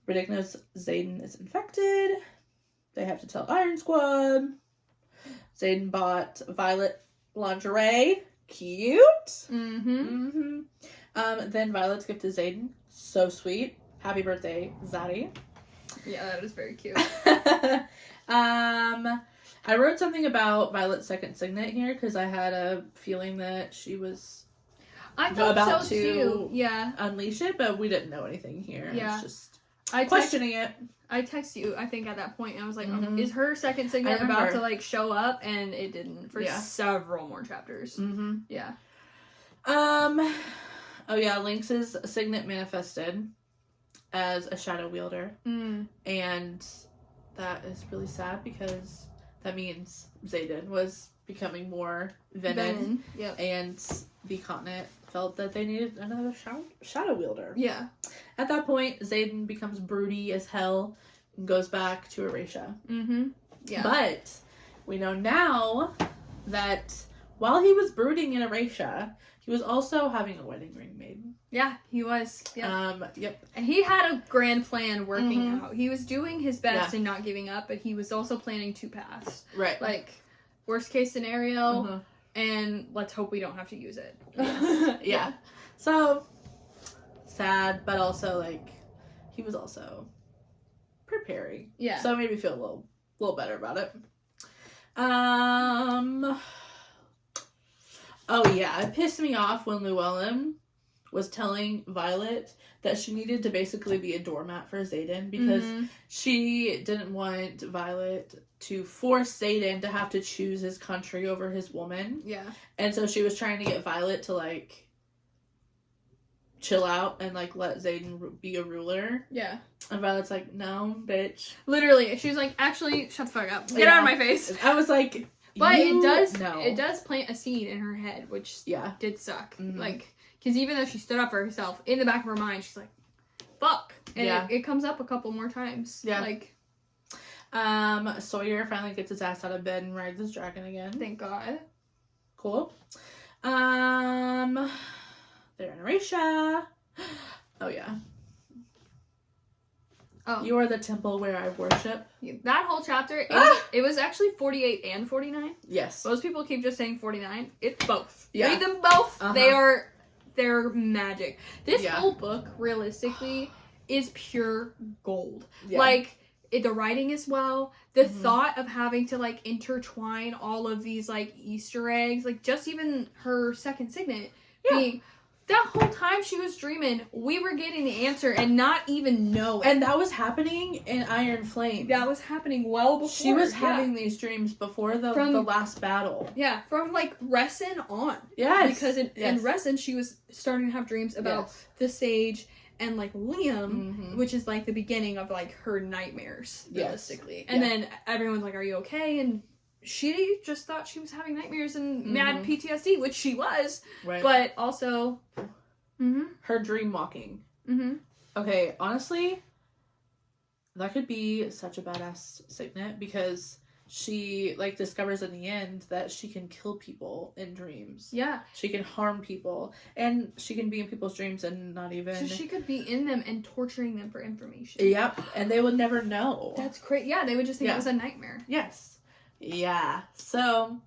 Riddick knows Xaden is infected. They have to tell Iron Squad. Xaden bought Violet lingerie. Cute. Then Violet's gift to Xaden. So sweet. Happy birthday, Zaddy. Yeah, that is very cute. I wrote something about Violet's second signet here because I had a feeling that she was about to unleash it, but we didn't know anything here. Yeah. It's just questioning it. I texted you, I think, at that point, and I was like, is her second signet about to, like, show up? And it didn't for several more chapters. Yeah. Oh yeah, Lynx's signet manifested as a shadow wielder. And that is really sad because that means Xaden was becoming more venom. Yep. And the continent felt that they needed another shadow wielder. Yeah. At that point, Xaden becomes broody as hell and goes back to Erasure. Yeah. But we know now that while he was brooding in Erasure, he was also having a wedding ring made. Yeah, he was. Yep. Yep. And he had a grand plan working out. He was doing his best and not giving up, but he was also planning two paths. Right. Like, worst case scenario, and let's hope we don't have to use it. Yeah. So, sad, but also, like, he was also preparing. Yeah. So it made me feel a little better about it. Oh yeah, it pissed me off when Llewellyn was telling Violet that she needed to basically be a doormat for Xaden because she didn't want Violet to force Xaden to have to choose his country over his woman. Yeah. And so she was trying to get Violet to, like, chill out and, like, let Xaden be a ruler. Yeah. And Violet's like, no, bitch. Literally, she was like, actually, shut the fuck up. Get out of my face. I was like, but it does plant a seed in her head, which did suck. Like, because even though she stood up for herself, in the back of her mind, she's like, fuck. And it comes up a couple more times. Yeah. Like, Sawyer finally gets his ass out of bed and rides his dragon again. Thank God. Cool. They're in Erasure. Oh, yeah. Oh. You are the temple where I worship. That whole chapter, it was actually 48 and 49. Yes. Most people keep just saying 49. It's both. Yeah. Read them both. They're magic. This whole book, realistically, is pure gold. Yeah. Like, the writing as well. The thought of having to, like, intertwine all of these, like, Easter eggs. Like, just even her second signet being... That whole time she was dreaming, we were getting the answer and not even know it. And that was happening in Iron Flame. That was happening well before. She was having these dreams before the last battle. Yeah, from, like, Resin on. Yes. Because in Resin, she was starting to have dreams about the Sage and, like, Liam, which is, like, the beginning of, like, her nightmares, realistically. And then everyone's like, are you okay? And she just thought she was having nightmares and mad PTSD, which she was. Right. But also... her dream walking. Okay, honestly, that could be such a badass signet because she, like, discovers in the end that she can kill people in dreams. Yeah. She can harm people. And she can be in people's dreams and not even... So she could be in them and torturing them for information. Yep. And they would never know. That's crazy. Yeah, they would just think it was a nightmare. Yes. Yeah. So,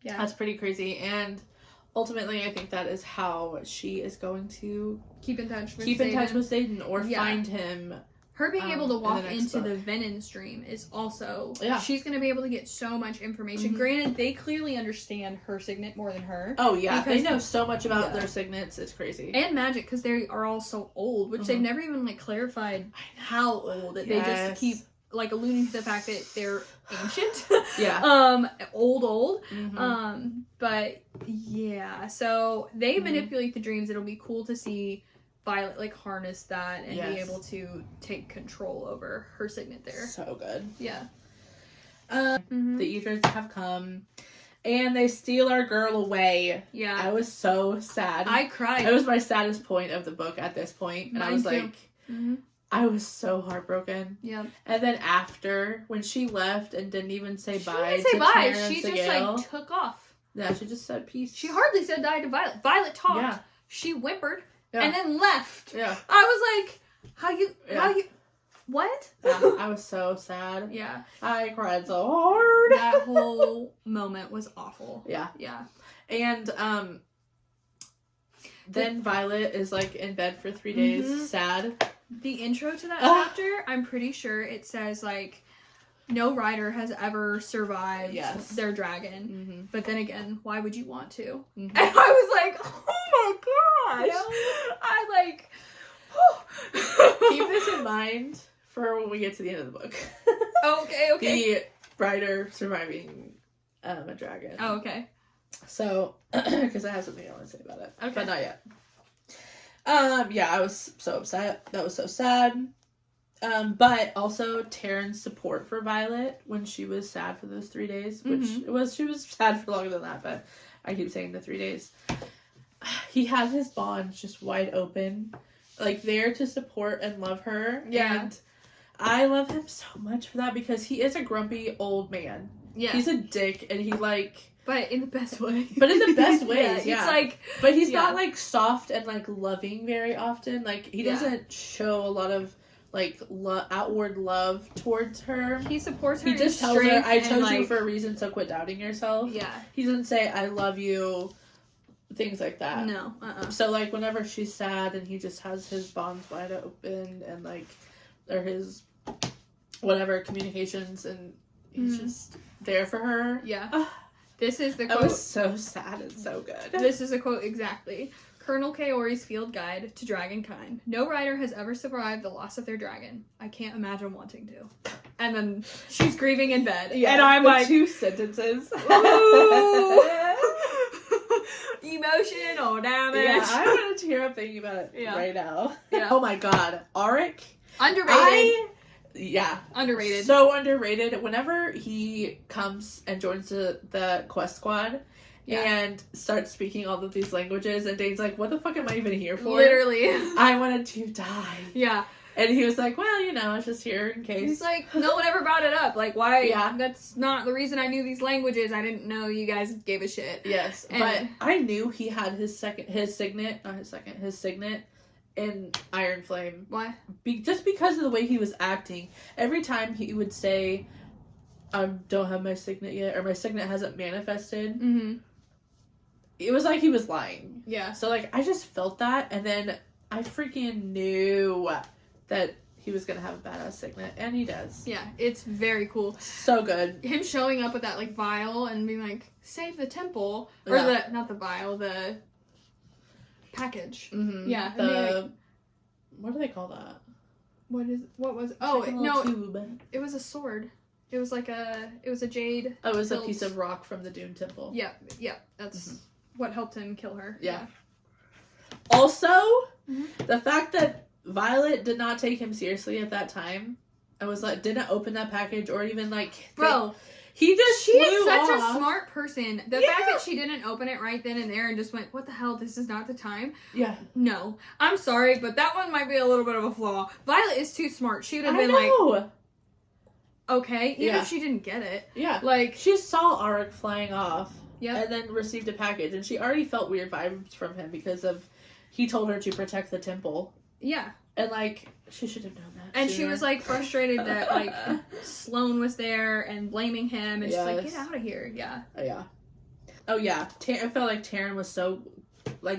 that's pretty crazy. And ultimately, I think that is how she is going to keep in touch with Xaden or find him. Her being able to walk into the Venom stream is also... Yeah. She's going to be able to get so much information. Granted, they clearly understand her signet more than her. Oh, yeah. They know so much about their signets. It's crazy. And magic, because they are all so old, which they've never even, like, clarified how old. They just keep... like alluding to the fact that they're ancient. Old. But yeah, so they manipulate the dreams. It'll be cool to see Violet, like, harness that and be able to take control over her signet there. So good. Yeah. The Edrids have come and they steal our girl away. Yeah. I was so sad. I cried. It was my saddest point of the book at this point. And I was like, I was so heartbroken. Yeah. And then after, when she left and didn't even say bye to Karen and She Sigale, just, like, took off. Yeah, she just said peace. She hardly said bye to Violet. Violet talked. Yeah. She whimpered and then left. Yeah. I was like, how you, what? Yeah, I was so sad. Yeah. I cried so hard. That whole moment was awful. Yeah. Yeah. And, then Violet is, like, in bed for 3 days, sad. The intro to that chapter, I'm pretty sure it says, like, no rider has ever survived their dragon. But then again, why would you want to? And I was like, oh my gosh. I, like... Keep this in mind for when we get to the end of the book. Okay. The rider surviving a dragon. Oh, okay. So, because I have something I want to say about it. Okay. But not yet. Yeah, I was so upset. That was so sad. But also Taryn's support for Violet when she was sad for those 3 days, which she was sad for longer than that, but I keep saying the 3 days. He had his bonds just wide open, like there to support and love her. Yeah. And I love him so much for that because he is a grumpy old man. Yeah. He's a dick and he but in the best way. But in the best ways, yeah. It's like... But he's not, soft and, loving very often. He doesn't show a lot of, outward love towards her. He supports her. He just tells her, I chose you for a reason, so quit doubting yourself. Yeah. He doesn't say, I love you, things like that. No. So, whenever she's sad and he just has his bonds wide open and, or his, whatever, communications, and he's just there for her. Yeah. This is the quote. That was so sad and so good. This is a quote exactly. Colonel Kaori's Field Guide to Dragonkind. No rider has ever survived the loss of their dragon. I can't imagine wanting to. And then she's grieving in bed. Yeah, and I'm like... 2 sentences. Ooh! Emotional damage. Yeah, I'm going to tear up thinking about it right now. Yeah. Oh my god. Auric. Underrated. Yeah. Underrated. So underrated. Whenever he comes and joins the quest squad and starts speaking all of these languages, and Dane's like, what the fuck am I even here for? Literally. I wanted to die. Yeah. And he was like, well, I was just here in case. He's like, no one ever brought it up. Why? Yeah. That's not the reason I knew these languages. I didn't know you guys gave a shit. Yes. But I knew he had his signet in Iron Flame. Why? Just because of the way he was acting. Every time he would say, I don't have my signet yet, or my signet hasn't manifested, it was like he was lying. Yeah. So, I just felt that, and then I freaking knew that he was going to have a badass signet, and he does. Yeah, it's very cool. So good. Him showing up with that, vial and being like, save the temple. Or not the vial, the... package. Yeah. What do they call that? Tube. It was a sword. It was a jade. Oh, it was a piece of rock from the Dune Temple. Yeah. That's what helped him kill her. Yeah. Also, the fact that Violet did not take him seriously at that time, I was didn't open that package or even bro. She is such a smart person. The fact that she didn't open it right then and there and just went, what the hell, this is not the time? Yeah. No. I'm sorry, but that one might be a little bit of a flaw. Violet is too smart. She would have been okay, even if she didn't get it. Yeah. She saw Auric flying off. Yeah. And then received a package, and she already felt weird vibes from him because of he told her to protect the temple. Yeah. And, she should have known that. And sooner. She was, frustrated that, Sloane was there and blaming him. And she's like, get out of here. Yeah. Yeah. Oh, yeah. I felt like Taryn was so,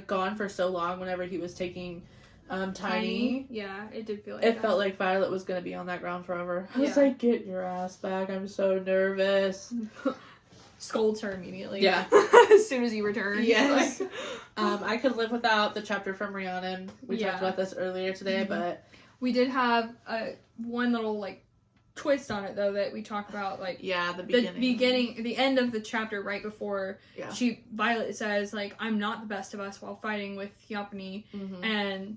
gone for so long whenever he was taking Tiny. Yeah, it did feel like It felt like Violet was going to be on that ground forever. I was like, get your ass back. I'm so nervous. Scolds her immediately. Yeah. As soon as he returns. Yes. I could live without the chapter from Rhiannon. We talked about this earlier today, but... We did have one little, twist on it, though, that we talked about, the beginning. The end of the chapter right before Violet says, I'm not the best of us while fighting with Theophany, and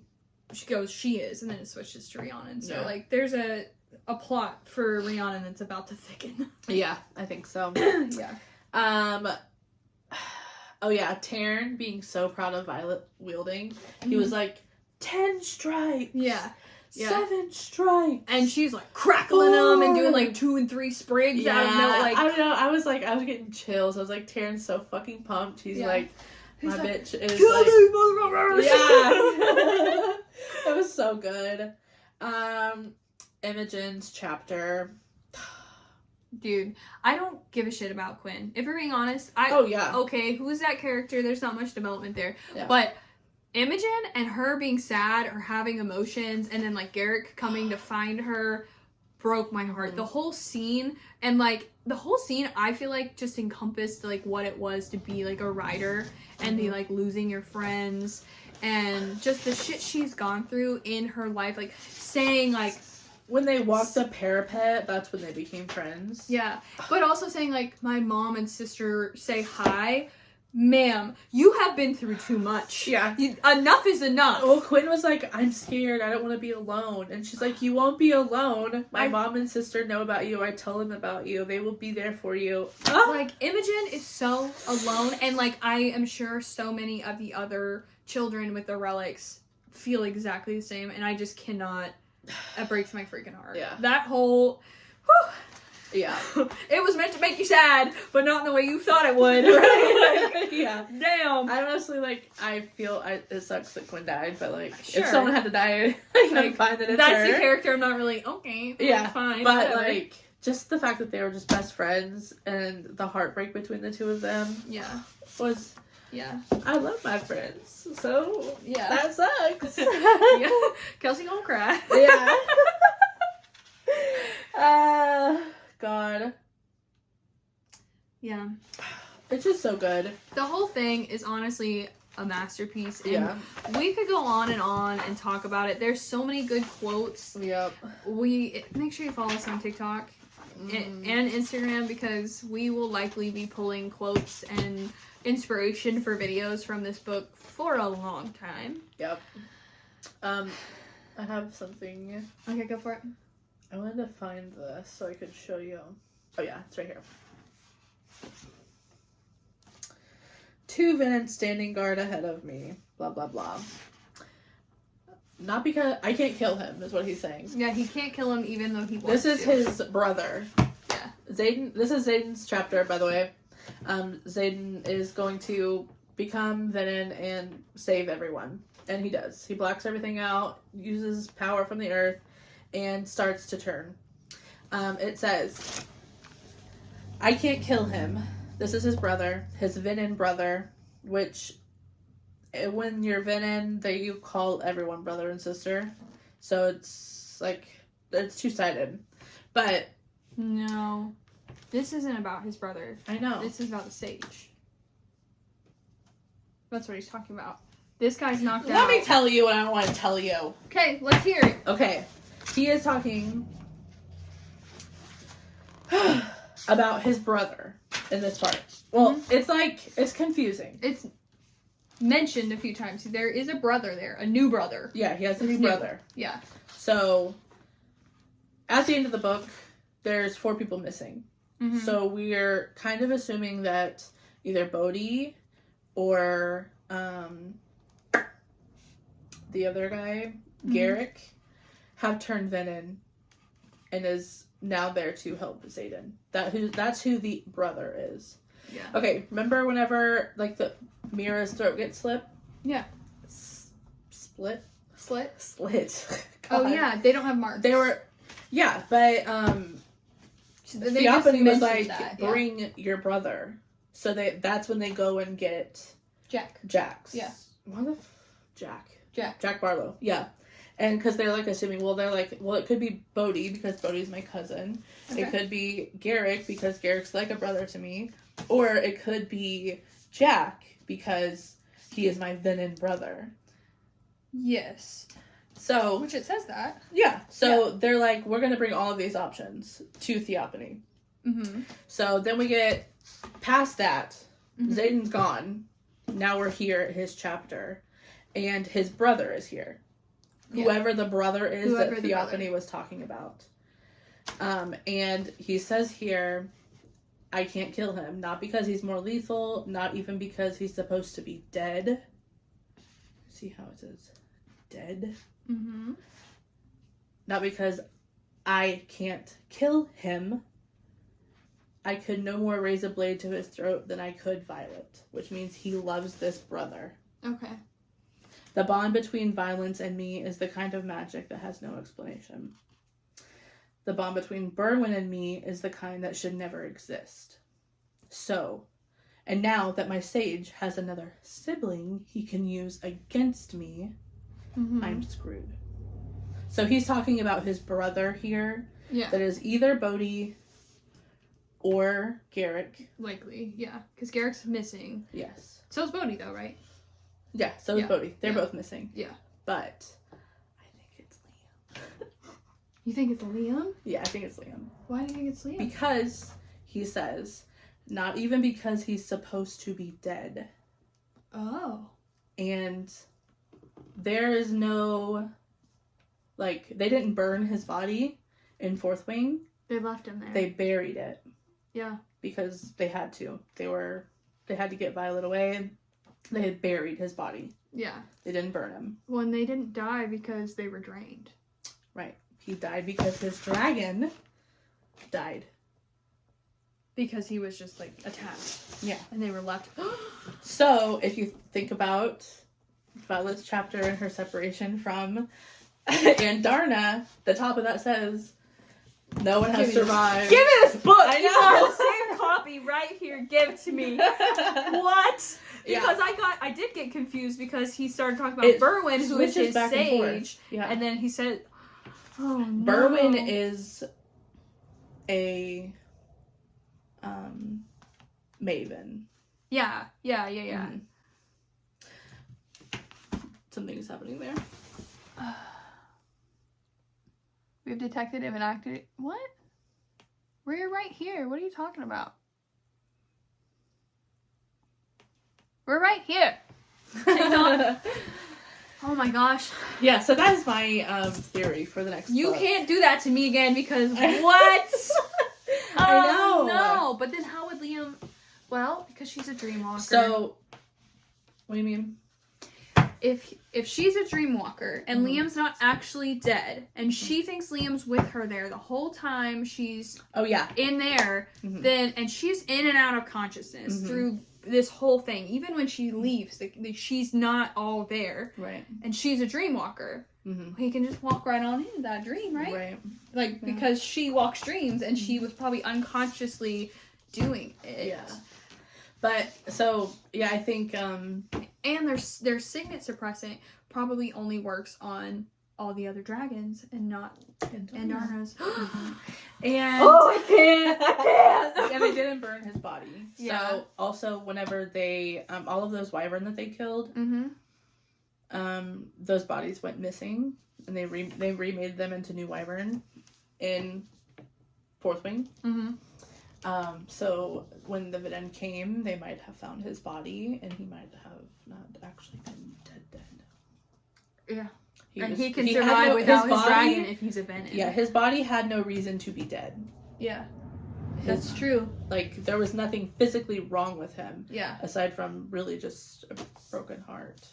she goes, she is, and then it switches to Rhiannon. So, there's a plot for Rhiannon that's about to thicken. Yeah, I think so. Yeah. Oh yeah, Taryn being so proud of Violet wielding. He was 10 strikes. Yeah. 7 strikes. And she's crackling them and doing 2 and 3 sprigs out of no I don't know. I was getting chills. I was Taryn's so fucking pumped. He's my bitch is kill these motherfuckers. Yeah. It was so good. Imogen's chapter. Dude, I don't give a shit about Quinn. If we're being honest, okay, who's that character? There's not much development there. Yeah. But Imogen and her being sad or having emotions and then Garrick coming to find her broke my heart. The whole scene and I feel just encompassed what it was to be a writer and be losing your friends and just the shit she's gone through in her life, saying when they walked the parapet, that's when they became friends. Yeah. But also saying, my mom and sister say hi. ma'am, you have been through too much. Yeah. Enough is enough. Well, Quinn was like, I'm scared. I don't want to be alone. And she's like, you won't be alone. My mom and sister know about you. I tell them about you. They will be there for you. Like, Imogen is so alone. And, like, I am sure so many of the other children with the relics feel exactly the same. And I just cannot. That breaks my freaking heart. Yeah. That whole... Whew, yeah. It was meant to make you sad, but not in the way you thought it would. Right? Like, yeah. Damn. I honestly, like, I feel it sucks that Quinn died, but, like, Sure. if someone had to die, I'm fine that it's that's her. the character I'm not really, okay, yeah, fine. But, whatever. like, just the fact that they were just best friends and the heartbreak between the two of them was... Yeah. I love my friends, so yeah, that sucks. Yeah. Kelsey gonna cry. Yeah. God. Yeah. It's just so good. The whole thing is honestly a masterpiece. And we could go on and talk about it. There's so many good quotes. Yep. Make sure you follow us on TikTok and Instagram, because we will likely be pulling quotes and inspiration for videos from this book for a long time. Yep. I have something. Okay, go for it. I wanted to find this so I could show you. Oh yeah, it's right here. 2 Venants standing guard ahead of me. Blah blah blah. Not because I can't kill him, is what he's saying. Yeah, he can't kill him even though he wants This is to. his brother. Yeah. Zayden. This is Zayden's chapter, by the way. Zayden is going to become Venom and save everyone. And he does. He blocks everything out, uses power from the earth, and starts to turn. It says, I can't kill him. This is his brother, his Venom brother, which when you're Venom, you call everyone brother and sister. So it's like, it's two-sided. But... No. This isn't about his brother. I know. This is about the sage. That's what he's talking about. This guy's knocked out. Let me tell you what I want to tell you. Okay, let's hear it. Okay. He is talking about his brother in this part. Well, it's like, it's confusing. It's mentioned a few times. There is a brother there. A new brother. Yeah, he has a new brother. Yeah. So, at the end of the book, there's 4 people missing. Mm-hmm. So we're kind of assuming that either Bodhi or the other guy, Garrick, have turned Venom and is now there to help Zayden. That's who the brother is. Yeah. Okay, remember whenever like the Mira's throat gets slit? Yeah. Split. Oh yeah, they don't have marks. They were, yeah, but Theophany was like, bring your brother. So that's when they go and get Jax. Yeah. What the Jack Barlow. Yeah. And because they're like assuming, it could be Bodhi because Bodhi's my cousin. Okay. It could be Garrick because Garrick's like a brother to me. Or it could be Jack because he is my Venom brother. Yes. So. Which it says that. Yeah. So they're like, we're going to bring all of these options to Theophany. Mm-hmm. So then we get past that. Mm-hmm. Zayden's gone. Now we're here at his chapter. And his brother is here. Yeah. Whoever the brother is that Theophany was talking about. And he says here, I can't kill him. Not because he's more lethal. Not even because he's supposed to be dead. See how it says dead? Mm-hmm. Not because I can't kill him. I could no more raise a blade to his throat than I could Violet. Which means he loves this brother. Okay. The bond between Violence and me is the kind of magic that has no explanation. The bond between Berwyn and me is the kind that should never exist. So, and now that my sage has another sibling he can use against me, I'm screwed. So he's talking about his brother here. Yeah. That is either Bodhi or Garrick. Likely, yeah. Because Garrick's missing. Yes. So is Bodhi, though, right? Yeah, so is Bodhi. They're both missing. Yeah. But I think it's Liam. You think it's Liam? Yeah, I think it's Liam. Why do you think it's Liam? Because he says, Not even because he's supposed to be dead. Oh. And there is no, like, they didn't burn his body in Fourth Wing. They left him there. They buried it. Yeah. Because they had to. They had to get Violet away. They had buried his body. Yeah. They didn't burn him. Well, and they didn't die because they were drained. Right. He died because his dragon died. Because he was just, like, attacked. Yeah. And they were left. So, if you think about Violet's chapter and her separation from Andarna, the top of that says, no one has survived. Give me this book! I know! You got the same copy right here. Give it to me. What? Because I did get confused because he started talking about Berwyn, who is his sage. Yeah. And then he said, oh, no. Berwyn is a maven. Yeah. Mm-hmm. Something's happening there. We've detected if an actor... What? We're right here. What are you talking about? We're right here. Oh my gosh. Yeah, so that is my theory for the next You book. can't do that to me again because what? I know. No, but then how would Liam... Well, because she's a dreamwalker. So, what do you mean? If she's a dreamwalker and Liam's not actually dead and she thinks Liam's with her there the whole time she's in there, then and she's in and out of consciousness through this whole thing. Even when she leaves, she's not all there. Right. And she's a dreamwalker. He can just walk right on into that dream, right? Right. Like because she walks dreams and she was probably unconsciously doing it. Yeah. But so I think and their signet suppressant probably only works on all the other dragons and not Andarna's. And I can't. And they didn't burn his body. Yeah. So also whenever they all of those wyvern that they killed, those bodies went missing, and they remade them into new wyvern in Fourth Wing. So when the Vidend came, they might have found his body, and he might have not actually been dead. Yeah. He can survive without his dragon if he's a Venom. Yeah, his body had no reason to be dead. Yeah. That's true. Like, there was nothing physically wrong with him. Yeah. Aside from really just a broken heart.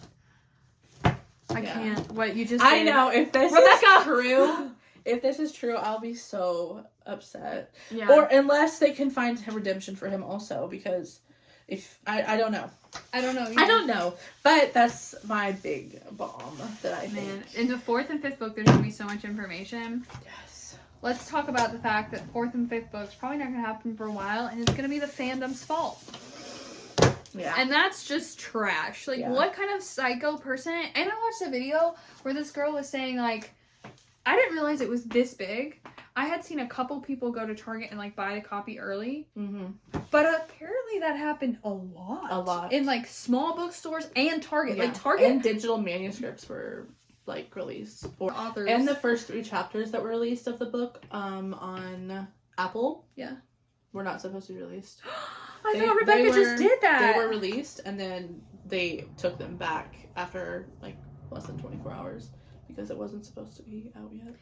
I can't. What you just I did. know, if this is true... If this is true, I'll be so upset. Yeah. Or unless they can find redemption for him also, because if I don't know. I don't know. I don't know. But that's my big bomb that I think. In the 4th and 5th book, there's going to be so much information. Yes. Let's talk about the fact that 4th and 5th books probably not going to happen for a while, and it's going to be the fandom's fault. Yeah. And that's just trash. Like, what kind of psycho person... And I watched a video where this girl was saying, like, I didn't realize it was this big. I had seen a couple people go to Target and, like, buy a copy early. But apparently that happened a lot. In, like, small bookstores and Target. Yeah. Like, Target... And digital manuscripts were, like, released. Authors. And the first 3 chapters that were released of the book on Apple. Yeah. Were not supposed to be released. I thought Rebecca just did that. They were released, and then they took them back after, like, less than 24 hours. Because it wasn't supposed to be out yet.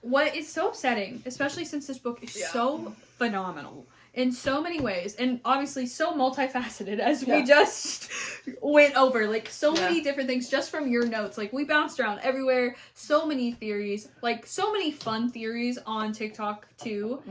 What is so upsetting, especially since this book is so phenomenal in so many ways, and obviously so multifaceted, as we just went over, like, so many different things just from your notes. Like, we bounced around everywhere, so many theories, like, so many fun theories on TikTok, too.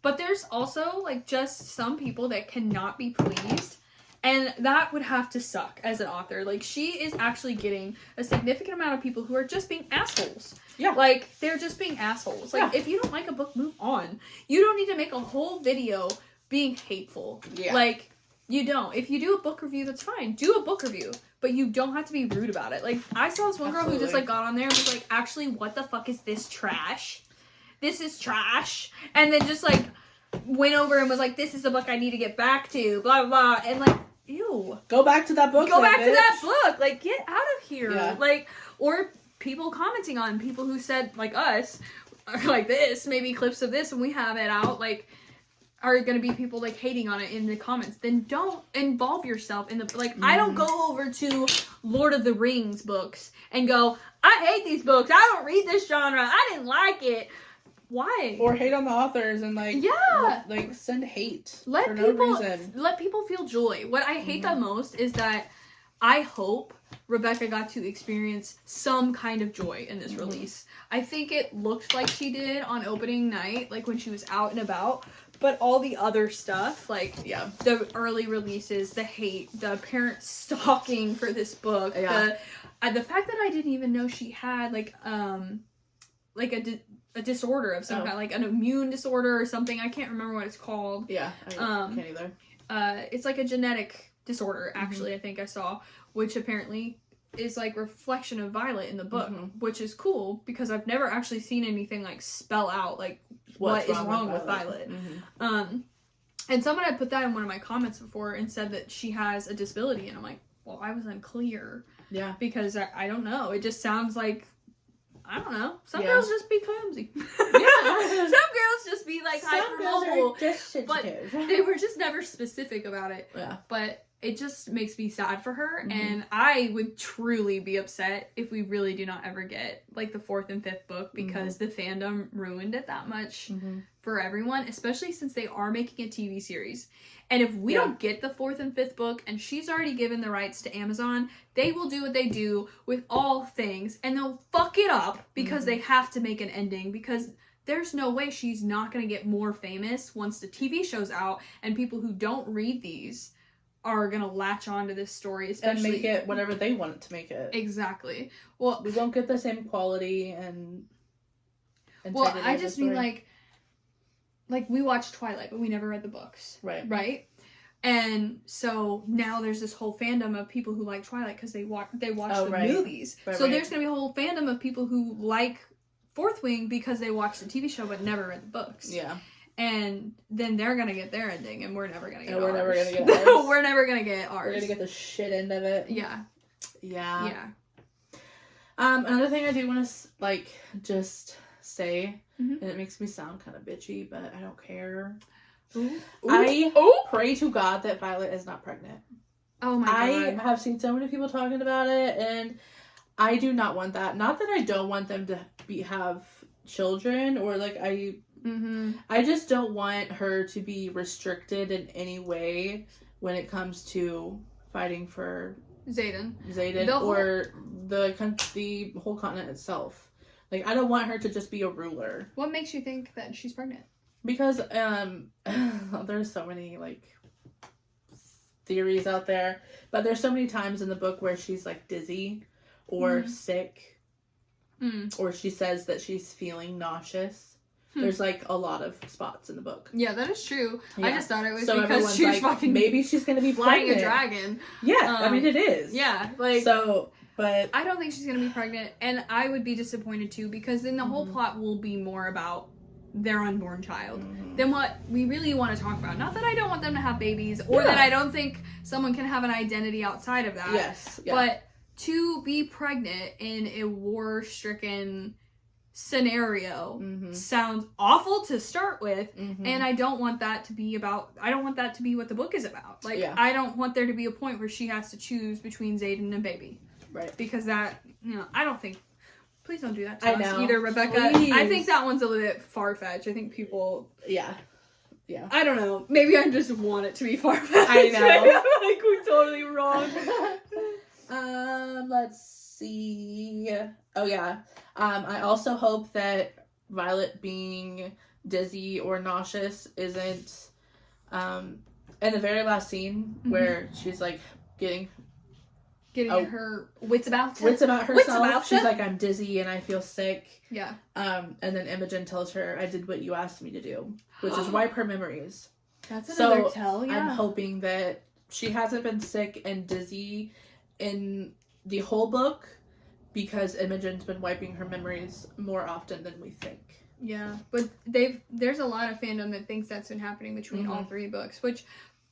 But there's also, like, just some people that cannot be pleased. And that would have to suck as an author. Like, she is actually getting a significant amount of people who are just being assholes. Yeah. Like, they're just being assholes. Like, if you don't like a book, move on. You don't need to make a whole video being hateful. Yeah. Like, you don't. If you do a book review, that's fine. Do a book review. But you don't have to be rude about it. Like, I saw this one girl who just, like, got on there and was like, actually, what the fuck is this trash? This is trash. And then just, like, went over and was like, this is the book I need to get back to. Blah, blah, blah. And, like, ew. Go back to that book. Go back to that book. Like, get out of here. Yeah. Like, or people commenting on people who said, like us, like this, maybe clips of this, and we have it out. Like, are going to be people like hating on it in the comments, then don't involve yourself in the like. I don't go over to Lord of the Rings books and go, I hate these books. I don't read this genre. I didn't like it. Why? Or hate on the authors and like like send hate let for people no reason. Let people feel joy. What I hate the most is that I hope Rebecca got to experience some kind of joy in this release. I think it looked like she did on opening night, like when she was out and about. But all the other stuff, like the early releases, the hate, the parent stalking for this book, the fact that I didn't even know she had like a disorder of some kind, like an immune disorder or something. I can't remember what it's called. Yeah, I can't either. It's like a genetic disorder, actually, I think I saw, which apparently is like reflection of Violet in the book, which is cool because I've never actually seen anything like spell out like what is wrong with Violet. And someone had put that in one of my comments before and said that she has a disability, and I'm like, well, I was unclear. Yeah. Because I don't know. It just sounds like, I don't know. Some girls just be clumsy. Some girls just be like hypermobile. But they were just never specific about it. Yeah. But it just makes me sad for her, and I would truly be upset if we really do not ever get like the 4th and 5th book, because the fandom ruined it that much for everyone, especially since they are making a TV series. And if we don't get the 4th and 5th book, and she's already given the rights to Amazon, they will do what they do with all things, and they'll fuck it up because they have to make an ending, because there's no way she's not going to get more famous once the TV show's out, and people who don't read these are going to latch on to this story, especially... And make it whatever they want it to make it. Exactly. Well, we won't get the same quality and... Well, I just mean, like, we watched Twilight, but we never read the books. Right. Right? And so now there's this whole fandom of people who like Twilight because they watch the movies. Right, so there's going to be a whole fandom of people who like Fourth Wing because they watched the TV show but never read the books. Yeah. And then they're going to get their ending, and we're never going to get ours. We're never going to get ours. We're never going to get ours. We're going to get the shit end of it. Yeah. Yeah. Yeah. Another thing I do want to, like, just say, and it makes me sound kind of bitchy, but I don't care. Ooh. I pray to God that Violet is not pregnant. Oh my God. I have seen so many people talking about it, and I do not want that. Not that I don't want them to have children, or like I just don't want her to be restricted in any way when it comes to fighting for Xaden, or the whole continent itself. Like, I don't want her to just be a ruler. What makes you think that she's pregnant? Because there's so many like theories out there, but there's so many times in the book where she's like dizzy or sick, or she says that she's feeling nauseous. There's like a lot of spots in the book. Yeah, that is true. Yeah. I just thought it was because she's like, fucking maybe she's gonna be flying pregnant. A dragon. Yeah, I mean it is. Yeah, like so. But I don't think she's gonna be pregnant, and I would be disappointed too, because then the whole plot will be more about their unborn child than what we really want to talk about. Not that I don't want them to have babies, or that I don't think someone can have an identity outside of that. Yes. Yeah. But to be pregnant in a war-stricken scenario sounds awful to start with, and I don't want that to be what the book is about. Like, I don't want there to be a point where she has to choose between Xaden and baby. Right. Because that, I don't think... Please don't do that to us either, Rebecca. Please. I think that one's a little bit far-fetched. I think people... Yeah. I don't know. Maybe I just want it to be far-fetched. I know. I'm like, we're totally wrong. Let's see. Oh, yeah. I also hope that Violet being dizzy or nauseous isn't... in the very last scene where she's, like, getting her wits about herself. She's like, I'm dizzy and I feel sick. Yeah. And then Imogen tells her, I did what you asked me to do, which is wipe her memories. That's another tell, yeah. I'm hoping that she hasn't been sick and dizzy in the whole book, because Imogen's been wiping her memories more often than we think. Yeah, but there's a lot of fandom that thinks that's been happening between all three books, which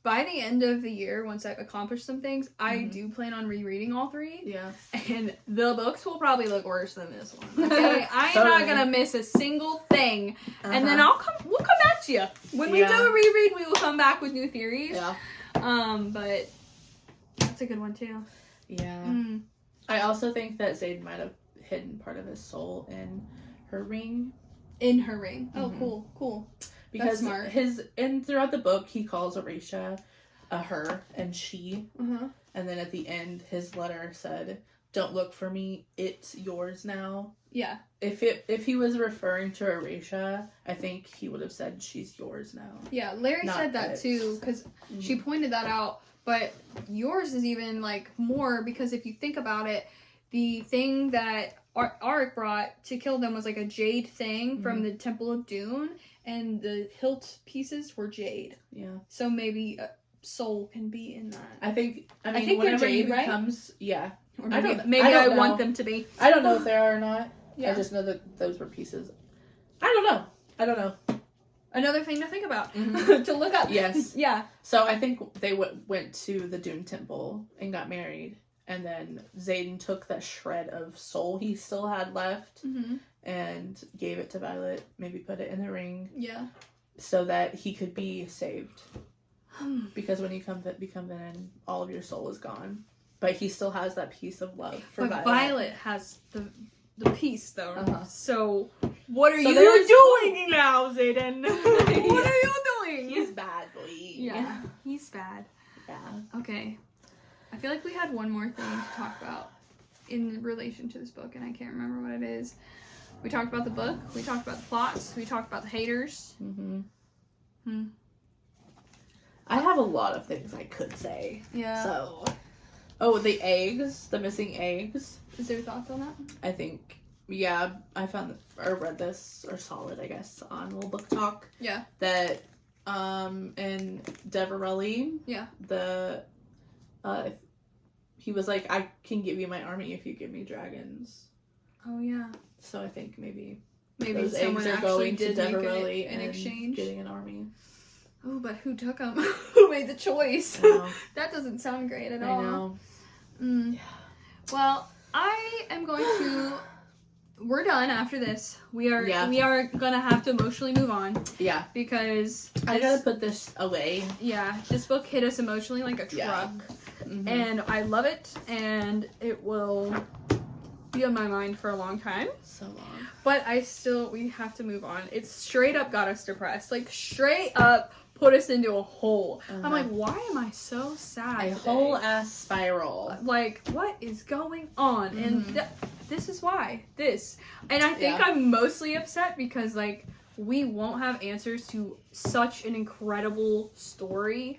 by the end of the year, once I've accomplished some things, I do plan on rereading all 3. Yeah. And the books will probably look worse than this one. Okay, I'm not gonna miss a single thing. And then we'll come back to you when we do a reread. We will come back with new theories. Yeah. But that's a good one too. Yeah. I also think that Zayd might have hidden part of his soul in her ring. In her ring. Oh, cool. Because throughout the book, he calls Orisha a her and she. And then at the end, his letter said, "Don't look for me, it's yours now." Yeah. If he was referring to Orisha, I think he would have said, "She's yours now." Yeah, Larry said that too, because she pointed that out. But yours is even, like, more, because if you think about it, the thing that Arik brought to kill them was, like, a jade thing from the Temple of Dune. And the hilt pieces were jade. Yeah. So maybe a soul can be in that. I think whenever jade, he becomes, right? Yeah. Or maybe I want them to be. I don't know if they are or not. Yeah. I just know that those were pieces. I don't know. Another thing to think about. To look up. Yes. Yeah. So I think they went to the Dune Temple and got married. And then Xaden took that shred of soul he still had left and gave it to Violet, maybe put it in the ring. Yeah. So that he could be saved. Because when you become in, all of your soul is gone. But he still has that piece of love for Violet. But Violet has the piece, though. So, what are you doing now, Xaden? What are you doing? He's bad, boy. Yeah, he's bad. Yeah. Okay. I feel like we had one more thing to talk about in relation to this book, and I can't remember what it is. We talked about the book, we talked about the plots, we talked about the haters. I have a lot of things I could say. Yeah. So, the eggs, the missing eggs. Is there thoughts on that? I think, I found or read this, or saw it, I guess, on Little Book Talk. Yeah. That, in Deverelli, he was like, "I can give you my army if you give me dragons." Oh yeah. So I think maybe those someone eggs are going to Deverelli in exchange, getting an army. Oh, but who took them? Who made the choice? That doesn't sound great at all. I know. Yeah. Well, I am going to. We're done after this. We are gonna have to emotionally move on. Yeah. Because I gotta put this away. Yeah. This book hit us emotionally like a truck. Yeah. And I love it, and it will be on my mind for a long time. So long. But we have to move on. It straight up got us depressed. Like, straight up put us into a hole. I'm like, why am I so sad today? Whole ass spiral. Like, what is going on? And this is why. And I think I'm mostly upset because, like, we won't have answers to such an incredible story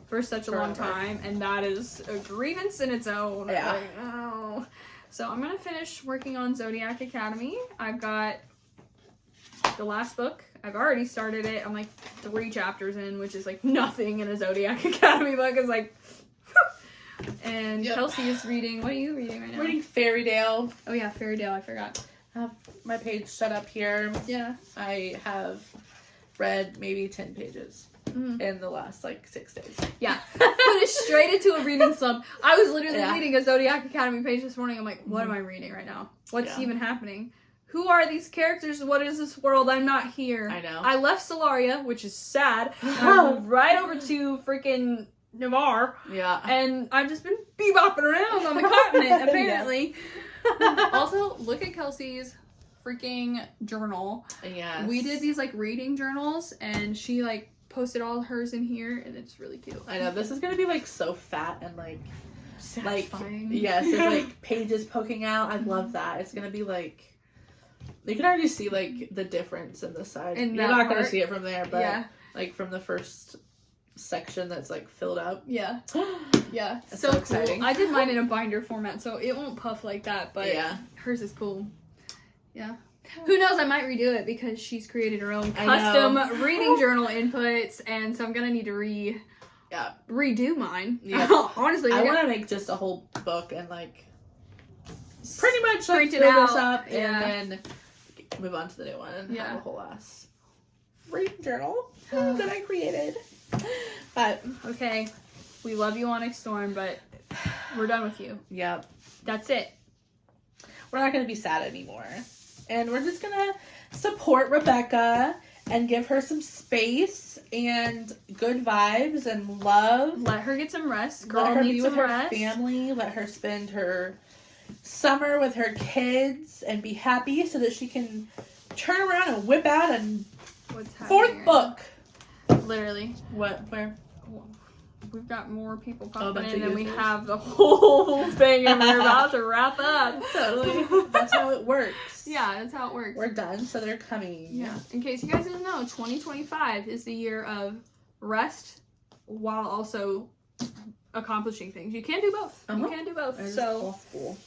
for such a long time, and that is a grievance in its own. Yeah. Like, oh. So I'm gonna finish working on Zodiac Academy. I've got the last book. I've already started it. I'm like 3 chapters in, which is like nothing in a Zodiac Academy book. It's like, and Kelsey is reading. What are you reading right now? I'm reading Fairytale. Oh yeah, Fairytale. I forgot. I have my page set up here. Yeah. I have read maybe 10 pages. In the last, 6 days. Yeah. Put it straight into a reading slump. I was literally reading a Zodiac Academy page this morning. I'm like, what am I reading right now? What's even happening? Who are these characters? What is this world? I'm not here. I know. I left Solaria, which is sad. I'm right over to freaking Navarre. Yeah. And I've just been bebopping around on the continent, apparently. Also, look at Kelsey's freaking journal. Yeah. We did these, reading journals, and she, posted all hers in here, and it's really cute. I know, this is gonna be so fat and satisfying. Yes, there's pages poking out. I love that. It's gonna be you can already see the difference in the side. You're not gonna see it from there, but from the first section that's filled up. Yeah. Yeah. So exciting. Cool. I did mine in a binder format, so it won't puff like that, but hers is cool. Yeah. Who knows, I might redo it because she's created her own custom reading journal inputs, and so I'm gonna need to redo mine. Yeah. Honestly. I want to make just a whole book and pretty much print it out, this up and then move on to the new one and have a whole ass reading journal that I created. But okay, we love you, Onyx Storm, but we're done with you. Yep. That's it. We're not going to be sad anymore. And we're just going to support Rebecca and give her some space and good vibes and love. Let her get some rest. Girl Let her needs be with some her rest. family. Let her spend her summer with her kids and be happy so that she can turn around and whip out a fourth book. Literally. What? Where? We've got more people Oh, popping bunch in of and we users. have the whole thing and we're about to wrap up. Totally. That's how it works. Yeah, that's how it works. We're done, so they're coming. Yeah. In case you guys didn't know, 2025 is the year of rest while also accomplishing things. You can do both. Uh-huh. You can do both. It is So possible.